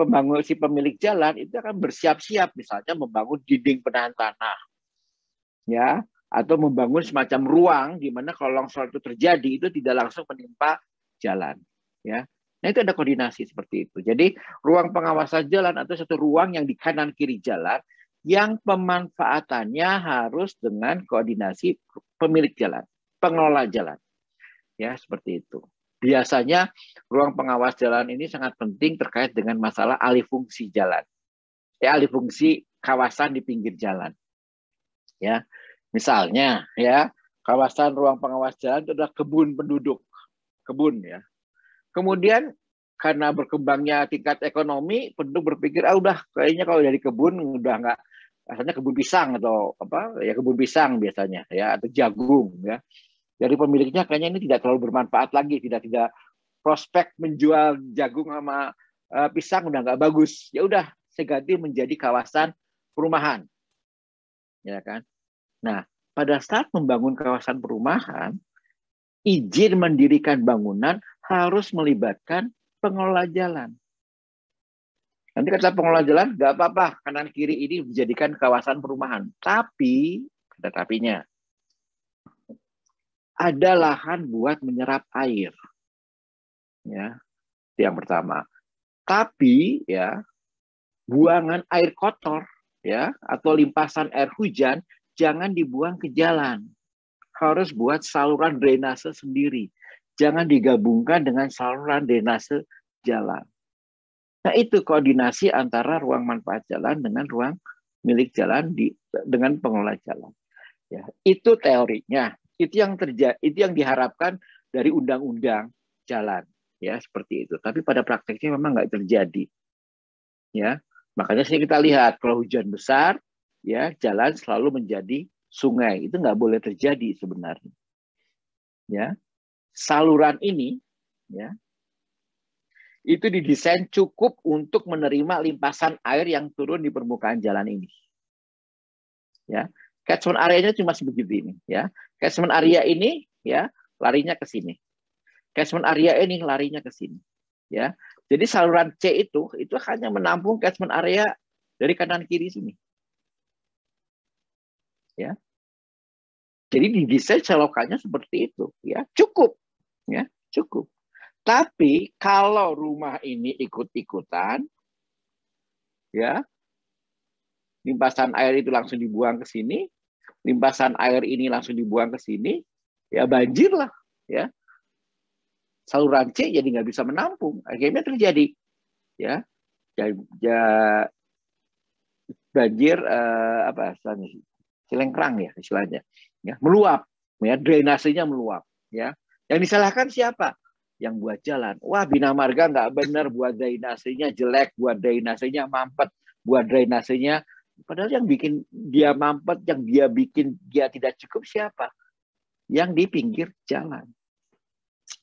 pemilik jalan itu akan bersiap-siap, misalnya membangun dinding penahan tanah, ya, atau membangun semacam ruang di mana kalau longsor itu terjadi itu tidak langsung menimpa jalan, ya. Nah itu ada koordinasi seperti itu. Jadi ruang pengawasan jalan atau satu ruang yang di kanan kiri jalan yang pemanfaatannya harus dengan koordinasi pemilik jalan, pengelola jalan, ya seperti itu. Biasanya ruang pengawas jalan ini sangat penting terkait dengan masalah alih fungsi jalan, alih fungsi kawasan di pinggir jalan, ya. Misalnya, ya, kawasan ruang pengawas jalan itu adalah kebun penduduk, kebun, ya. Kemudian karena berkembangnya tingkat ekonomi, penduduk berpikir, udah kayaknya kalau dari kebun udah nggak, asalnya kebun pisang atau apa, ya kebun pisang biasanya, ya, atau jagung, ya. Dari pemiliknya kayaknya ini tidak terlalu bermanfaat lagi, tidak prospek menjual jagung sama pisang udah nggak bagus. Ya udah, saya ganti menjadi kawasan perumahan, ya kan. Nah, pada saat membangun kawasan perumahan, izin mendirikan bangunan harus melibatkan pengelola jalan. Nanti kata pengelola jalan, nggak apa-apa, kanan kiri ini dijadikan kawasan perumahan. Tapi, ada tapinya, ada lahan buat menyerap air. Ya, itu yang pertama. Tapi, ya, buangan air kotor, ya, atau limpasan air hujan, jangan dibuang ke jalan. Harus buat saluran drainase sendiri. Jangan digabungkan dengan saluran drainase jalan. Nah, itu koordinasi antara ruang manfaat jalan dengan ruang milik jalan dengan pengelola jalan. Ya, itu teorinya. Itu yang terjadi, itu yang diharapkan dari undang-undang jalan, ya seperti itu. Tapi pada prakteknya memang nggak terjadi. Ya, makanya sih kita lihat kalau hujan besar, ya jalan selalu menjadi sungai. Itu nggak boleh terjadi sebenarnya. Ya, saluran ini, ya, itu didesain cukup untuk menerima limpasan air yang turun di permukaan jalan ini. Ya, catchment area-nya cuma sebegitu ini. Ya, catchment area ini, ya, larinya ke sini. Catchment area ini larinya ke sini. Ya, jadi saluran C itu hanya menampung catchment area dari kanan kiri sini. Ya, jadi didesain selokannya seperti itu. Ya, cukup. Ya, cukup. Tapi kalau rumah ini ikut-ikutan, ya, limpasan air itu langsung dibuang ke sini, limpasan air ini langsung dibuang ke sini, ya banjir lah, ya. Saluran C jadi nggak bisa menampung, akhirnya terjadi, ya, banjir apa istilahnya, cilengkrang ya istilahnya, ya, meluap, ya, drainasenya meluap, ya. Yang disalahkan siapa? Yang buat jalan. Wah, Bina Marga nggak benar, buat drainasenya jelek, buat drainasenya mampet, buat drainasenya. Padahal yang bikin dia mampet, yang dia bikin dia tidak cukup siapa? Yang di pinggir jalan,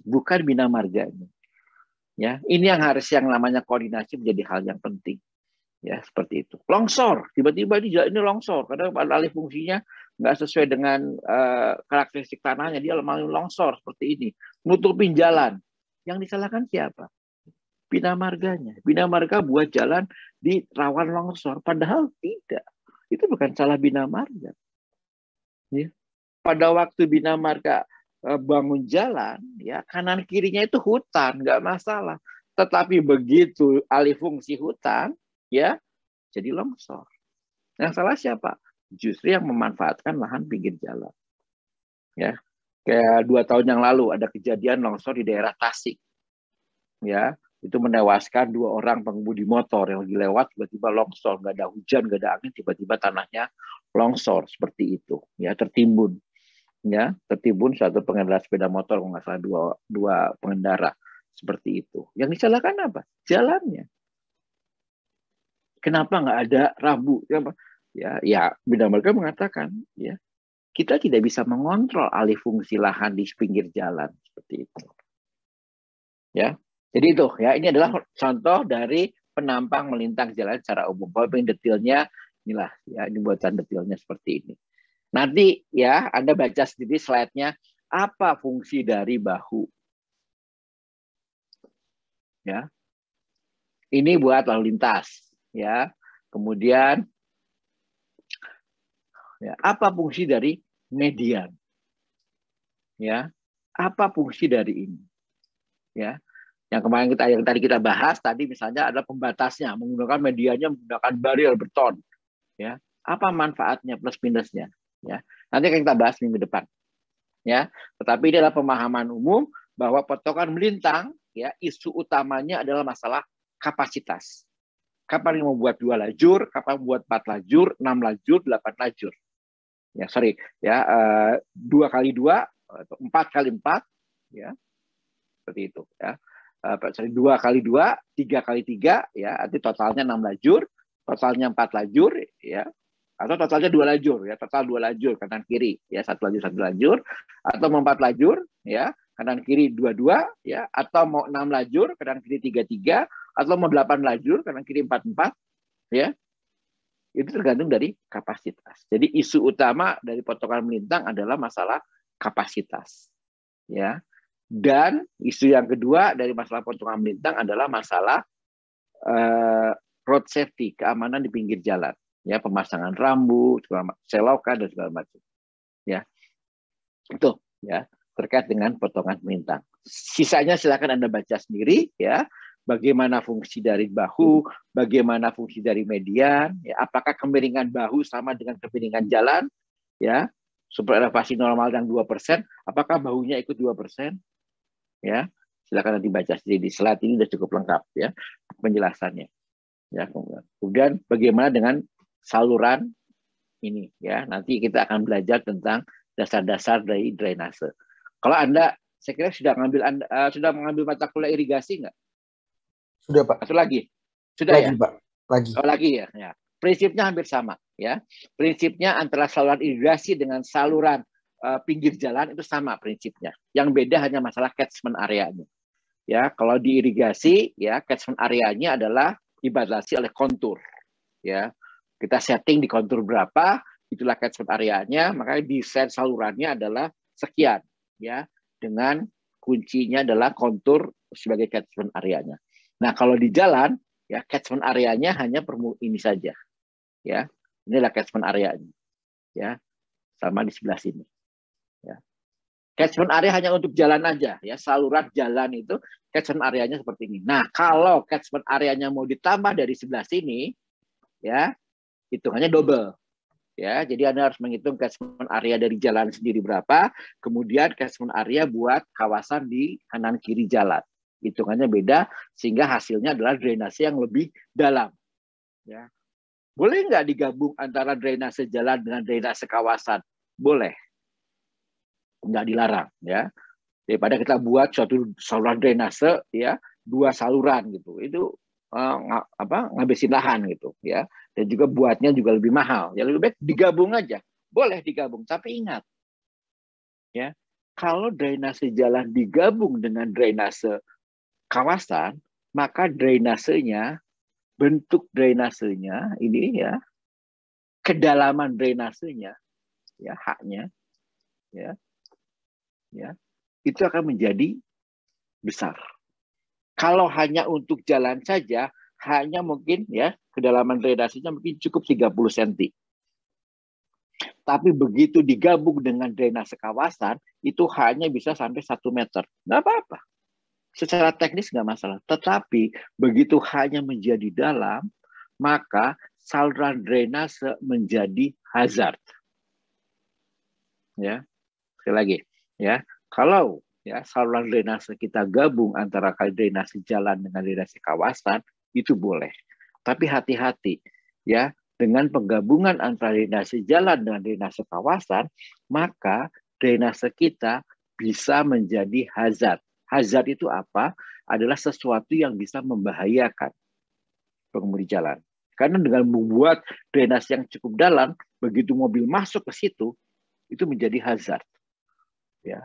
bukan Bina Marganya. Ya, ini yang harus yang namanya koordinasi menjadi hal yang penting. Ya, seperti itu. Longsor, tiba-tiba ini longsor karena alih fungsinya nggak sesuai dengan karakteristik tanahnya, dia malah longsor seperti ini, nutupin jalan. Yang disalahkan siapa? Bina Marganya. Bina Marga buat jalan di rawan longsor, padahal tidak. Itu bukan salah Bina Marga. Ya. Pada waktu Bina Marga bangun jalan, ya kanan kirinya itu hutan, nggak masalah. Tetapi begitu alih fungsi hutan, ya jadi longsor. Yang salah siapa? Justru yang memanfaatkan lahan pinggir jalan. Ya, kayak 2 tahun yang lalu ada kejadian longsor di daerah Tasik. Ya, itu menewaskan 2 orang pengemudi motor yang lagi lewat, tiba-tiba longsor, nggak ada hujan, nggak ada angin, tiba-tiba tanahnya longsor seperti itu. Ya, tertimbun. Ya, tertimbun satu pengendara sepeda motor, kalau nggak salah dua pengendara seperti itu. Yang disalahkan apa? Jalannya. Kenapa nggak ada rambu? Ya, Bina Marga mengatakan, ya kita tidak bisa mengontrol alih fungsi lahan di pinggir jalan seperti itu. Ya, jadi itu ya, ini adalah contoh dari penampang melintang jalan secara umum. Kalau pengen detailnya, inilah ya, ini buatan detailnya seperti ini. Nanti ya Anda baca sendiri slide-nya, apa fungsi dari bahu. Ya, ini buat lalu lintas. Ya, kemudian ya, apa fungsi dari median? Ya, apa fungsi dari ini? Ya, yang tadi kita bahas tadi misalnya adalah pembatasnya, menggunakan medianya menggunakan barrier beton. Ya, apa manfaatnya plus minusnya? Ya, nanti akan kita bahas minggu depan. Ya, tetapi ini adalah pemahaman umum bahwa potongan melintang, ya, isu utamanya adalah masalah kapasitas. Kapan mau buat 2 lajur, kapan buat 4 lajur, 6 lajur, 8 lajur. Ya, sorry, ya, 2x2, 4x4, ya, seperti itu. Ya, 2x2, 3x3, ya, nanti totalnya 6 lajur, totalnya 4 lajur, ya, atau totalnya 2 lajur, ya, total 2 lajur kanan kiri, ya, 1 lajur, atau mau 4 lajur, ya, kanan kiri 2, ya, atau mau 6 lajur kanan kiri 3, atau mau 8 lajur kanan kiri 4, ya, itu tergantung dari kapasitas. Jadi isu utama dari potongan melintang adalah masalah kapasitas, ya. Dan isu yang kedua dari masalah potongan melintang adalah masalah road safety, keamanan di pinggir jalan, ya, pemasangan rambu, selokan dan segala macam, ya. Itu ya terkait dengan potongan melintang. Sisanya silakan Anda baca sendiri, ya. Bagaimana fungsi dari bahu, bagaimana fungsi dari median, ya, apakah kemiringan bahu sama dengan kemiringan jalan, ya, super elevasi normal yang 2%, apakah bahunya ikut 2%, ya, silakan nanti baca sendiri di slide ini sudah cukup lengkap, ya, penjelasannya, ya. Kemudian bagaimana dengan saluran ini, ya, nanti kita akan belajar tentang dasar-dasar dari drainase. Kalau Anda, saya kira sudah mengambil mata kuliah irigasi nggak? Sudah, Pak. Atau lagi? Sudah lagi, ya? Pak. Lagi. Oh, lagi ya. Ya. Prinsipnya hampir sama, ya. Prinsipnya antara saluran irigasi dengan saluran pinggir jalan itu sama prinsipnya. Yang beda hanya masalah catchment area-nya. Ya, kalau di irigasi, ya, catchment area-nya adalah dibatasi oleh kontur. Ya, kita setting di kontur berapa, itulah catchment area-nya, makanya desain salurannya adalah sekian, ya, dengan kuncinya adalah kontur sebagai catchment area-nya. Nah, kalau di jalan, ya, catchment area-nya hanya ini saja, ya, inilah catchment area-nya, ya, sama di sebelah sini, ya. Catchment area hanya untuk jalan aja, ya, saluran jalan itu catchment area-nya seperti ini. Nah, kalau catchment area-nya mau ditambah dari sebelah sini, ya, hitungannya double. Ya, jadi Anda harus menghitung catchment area dari jalan sendiri berapa, kemudian catchment area buat kawasan di kanan kiri jalan. Hitungannya beda, sehingga hasilnya adalah drainase yang lebih dalam. Ya. Boleh nggak digabung antara drainase jalan dengan drainase kawasan? Boleh. Nggak dilarang, ya. Daripada kita buat suatu saluran drainase, ya, 2 saluran gitu. Itu ngabisin lahan gitu, ya, dan juga buatnya juga lebih mahal, ya, lebih baik digabung aja, boleh digabung, tapi ingat, ya, kalau drainase jalan digabung dengan drainase kawasan, maka drainasenya, bentuk drainasenya ini, ya, kedalaman drainasenya, ya, haknya, ya, itu akan menjadi besar. Kalau hanya untuk jalan saja, hanya mungkin, ya, kedalaman drainasenya mungkin cukup 30 cm. Tapi begitu digabung dengan drainase kawasan, itu hanya bisa sampai 1 meter. Nggak apa-apa. Secara teknis nggak masalah. Tetapi begitu hanya menjadi dalam, maka saluran drainase menjadi hazard. Ya, sekali lagi, ya, kalau, ya, saluran drainase kita gabung antara drainase jalan dengan drainase kawasan, itu boleh. Tapi hati-hati, ya, dengan penggabungan antara drainase jalan dengan drainase kawasan, maka drainase kita bisa menjadi hazard. Hazard itu apa? Adalah sesuatu yang bisa membahayakan pengemudi jalan. Karena dengan membuat drainase yang cukup dalam, begitu mobil masuk ke situ, itu menjadi hazard. Ya,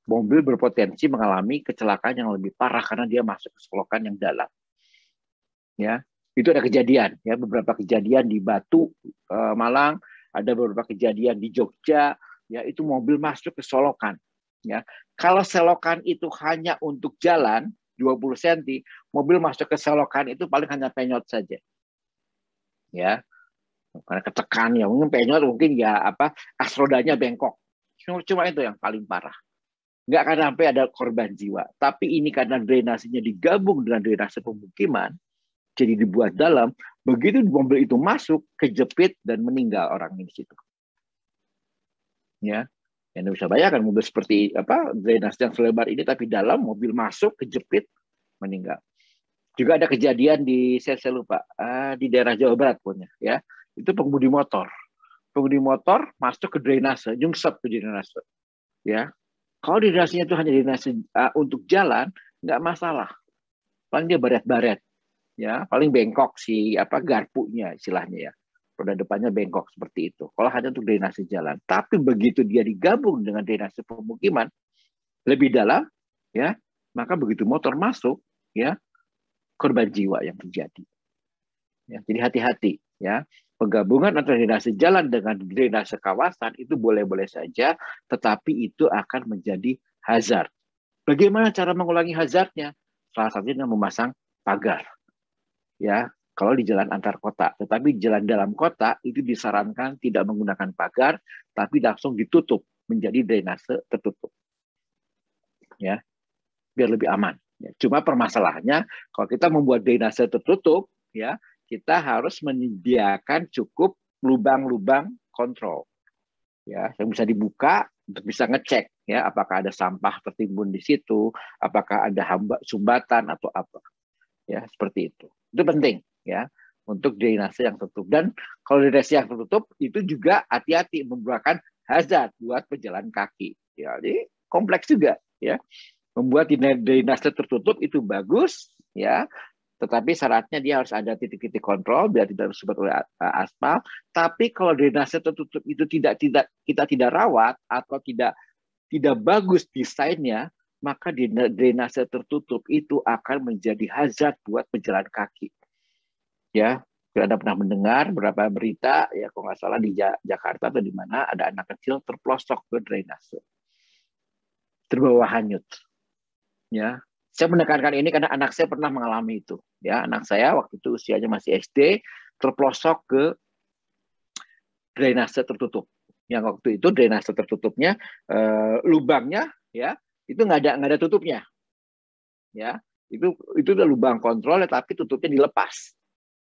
mobil berpotensi mengalami kecelakaan yang lebih parah karena dia masuk ke selokan yang dalam. Ya, itu ada kejadian, ya beberapa kejadian di Batu, Malang, ada beberapa kejadian di Jogja, ya itu mobil masuk ke selokan. Ya, kalau selokan itu hanya untuk jalan 20 cm, mobil masuk ke selokan itu paling hanya penyot saja. Ya, karena ketekan ya mungkin penyot, mungkin ya apa as rodanya bengkok. Cuma itu yang paling parah. Nggak akan sampai ada korban jiwa. Tapi ini karena drainasinya digabung dengan drainase pemukiman, jadi dibuat dalam, begitu mobil itu masuk, kejepit dan meninggal orang di situ. Ya, yang bisa bayangkan mobil seperti apa drainase yang selebar ini, tapi dalam mobil masuk, kejepit, meninggal. Juga ada kejadian di saya lupa di daerah Jawa Barat punya, ya itu pengemudi motor masuk ke drainase, nyungsep ke drainase, ya. Kalau drainasenya itu hanya drainase untuk jalan, nggak masalah. Paling dia baret-baret, ya paling bengkok si apa garpunya istilahnya ya, roda depannya bengkok seperti itu. Kalau hanya untuk drainase jalan, tapi begitu dia digabung dengan drainase pemukiman lebih dalam, ya maka begitu motor masuk, ya korban jiwa yang terjadi. Ya, jadi hati-hati, ya. Penggabungan antara drainase jalan dengan drainase kawasan itu boleh-boleh saja, tetapi itu akan menjadi hazard. Bagaimana cara mengulangi hazardnya? Salah satunya memasang pagar. Ya, kalau di jalan antar kota, tetapi jalan dalam kota itu disarankan tidak menggunakan pagar, tapi langsung ditutup menjadi drainase tertutup. Ya, biar lebih aman. Ya, cuma permasalahannya kalau kita membuat drainase tertutup, ya kita harus menyediakan cukup lubang-lubang kontrol, ya yang bisa dibuka untuk bisa ngecek, ya apakah ada sampah tertimbun di situ, apakah ada sumbatan atau apa, ya seperti itu. Itu penting, ya untuk drainase yang tertutup. Dan kalau drainase yang tertutup itu juga hati-hati membuahkan hazard buat pejalan kaki. Ya, jadi kompleks juga, ya. Membuat drainase tertutup itu bagus, ya. Tetapi syaratnya dia harus ada titik-titik kontrol biar tidak tersumbat oleh aspal. Tapi kalau drainase tertutup itu kita tidak rawat atau tidak bagus desainnya, maka drainase tertutup itu akan menjadi hazard buat pejalan kaki. Ya, Anda pernah mendengar beberapa berita ya kalau nggak salah di Jakarta atau di mana ada anak kecil terpelosok ke drainase, terbawa hanyut. Ya, saya menekankan ini karena anak saya pernah mengalami itu. Ya, anak saya waktu itu usianya masih SD, terpelosok ke drainase tertutup. Yang waktu itu drainase tertutupnya lubangnya, ya itu nggak ada tutupnya. Ya, itu udah lubang kontrol, tapi tutupnya dilepas.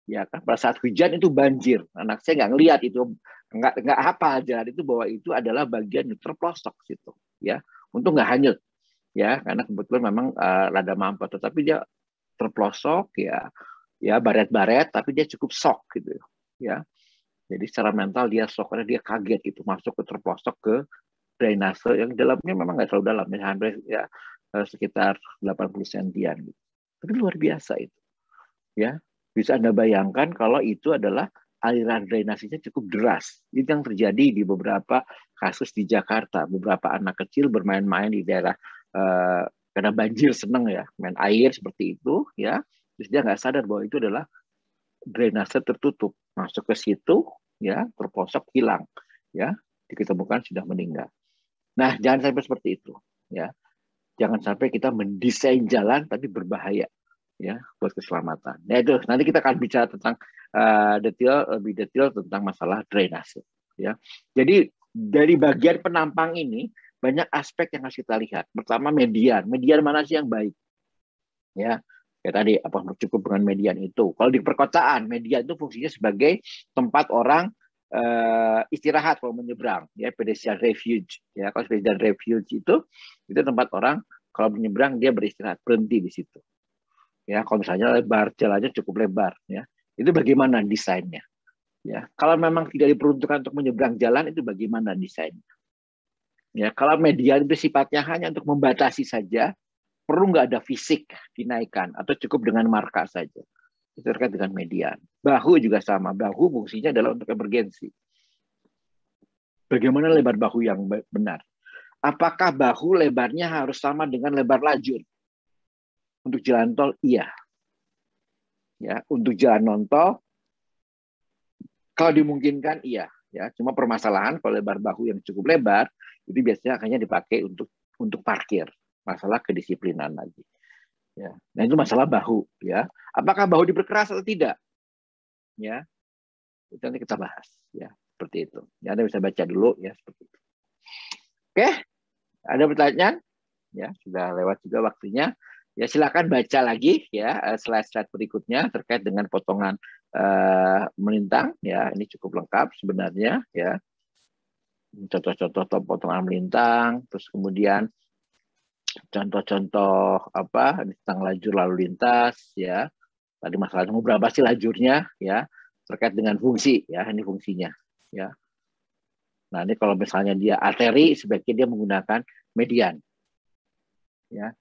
Ya kan, pada saat hujan itu banjir. Anak saya nggak ngelihat itu, nggak hafal jalan itu bahwa itu adalah bagian yang terpelosok situ. Ya, untuk nggak hanyut. Ya karena kebetulan memang rada mampet, tetapi dia terpelosok ya baret-baret, tapi dia cukup shock gitu ya. Jadi secara mental dia shock karena dia kaget gitu masuk ke terpelosok ke drainase yang dalamnya memang nggak terlalu dalam ya, sekitar 80 sentian gitu. Tapi luar biasa itu, ya bisa Anda bayangkan kalau itu adalah aliran drainasinya cukup deras. Itu yang terjadi di beberapa kasus di Jakarta. Beberapa anak kecil bermain-main di daerah karena banjir seneng ya main air seperti itu, ya terus dia nggak sadar bahwa itu adalah drainase tertutup, masuk ke situ, ya terpelosok, hilang, ya diketemukan sudah meninggal. Nah jangan sampai seperti itu, ya jangan sampai kita mendesain jalan tapi berbahaya, ya buat keselamatan. Nah itu nanti kita akan bicara tentang lebih detail tentang masalah drainase, ya. Jadi dari bagian penampang ini banyak aspek yang harus kita lihat. Pertama median mana sih yang baik, ya kayak tadi apa cukup dengan median itu. Kalau di perkotaan median itu fungsinya sebagai tempat orang istirahat kalau menyeberang, ya pedestrian refuge, ya kalau pedestrian refuge itu tempat orang kalau menyeberang dia beristirahat, berhenti di situ. Ya kalau misalnya lebar jalannya cukup lebar, ya itu bagaimana desainnya. Ya kalau memang tidak diperuntukkan untuk menyeberang jalan itu bagaimana desainnya. Ya, kalau median itu sifatnya hanya untuk membatasi saja, perlu nggak ada fisik dinaikkan atau cukup dengan marka saja. Itu terkait dengan median. Bahu juga sama. Bahu fungsinya adalah untuk emergensi. Bagaimana lebar bahu yang benar? Apakah bahu lebarnya harus sama dengan lebar lajur? Untuk jalan tol, iya. Ya, untuk jalan non-tol, kalau dimungkinkan, iya. Ya, cuma permasalahan kalau lebar bahu yang cukup lebar itu biasanya hanya dipakai untuk parkir. Masalah kedisiplinan lagi. Ya, nah itu masalah bahu. Ya, apakah bahu diperkeras atau tidak? Ya, itu nanti kita bahas. Ya, seperti itu. Ya, Anda bisa baca dulu ya seperti itu. Oke, ada pertanyaan? Ya, sudah lewat juga waktunya. Ya, silakan baca lagi ya slide-slide berikutnya terkait dengan potongan melintang. Ya, ini cukup lengkap sebenarnya. Ya, contoh-contoh potongan melintang, terus kemudian contoh-contoh apa tentang lajur lalu lintas. Ya, tadi masalahnya berapa sih lajurnya? Ya, terkait dengan fungsi. Ya, ini fungsinya. Ya. Nah, ini kalau misalnya dia arteri, sebaiknya dia menggunakan median. Ya.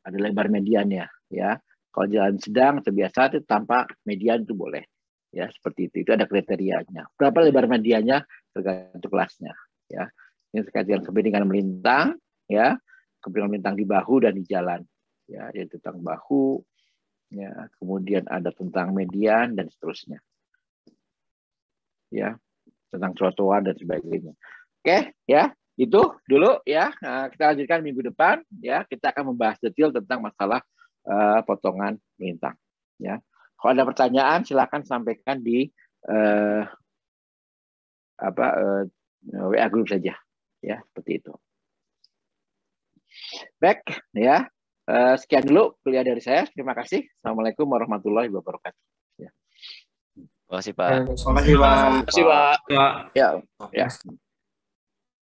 Ada lebar mediannya, ya. Kalau jalan sedang atau biasa itu tanpa median itu boleh, ya seperti itu. Itu ada kriterianya. Berapa lebar mediannya tergantung kelasnya, ya. Ini terkait dengan kepentingan melintang, ya, kepentingan melintang di bahu dan di jalan, ya, yaitu tentang bahu, ya. Kemudian ada tentang median dan seterusnya, ya, tentang trotoar dan sebagainya. Oke, ya. Itu dulu ya. Nah, kita lanjutkan minggu depan ya. Kita akan membahas detail tentang masalah potongan melintang. Ya. Kalau ada pertanyaan silakan sampaikan di WA group saja. Ya, seperti itu. Baik, ya. Sekian dulu kuliah dari saya. Terima kasih. Assalamualaikum warahmatullahi wabarakatuh. Ya. Terima kasih Pak. Terima kasih Pak. Terima kasih Pak. Ya.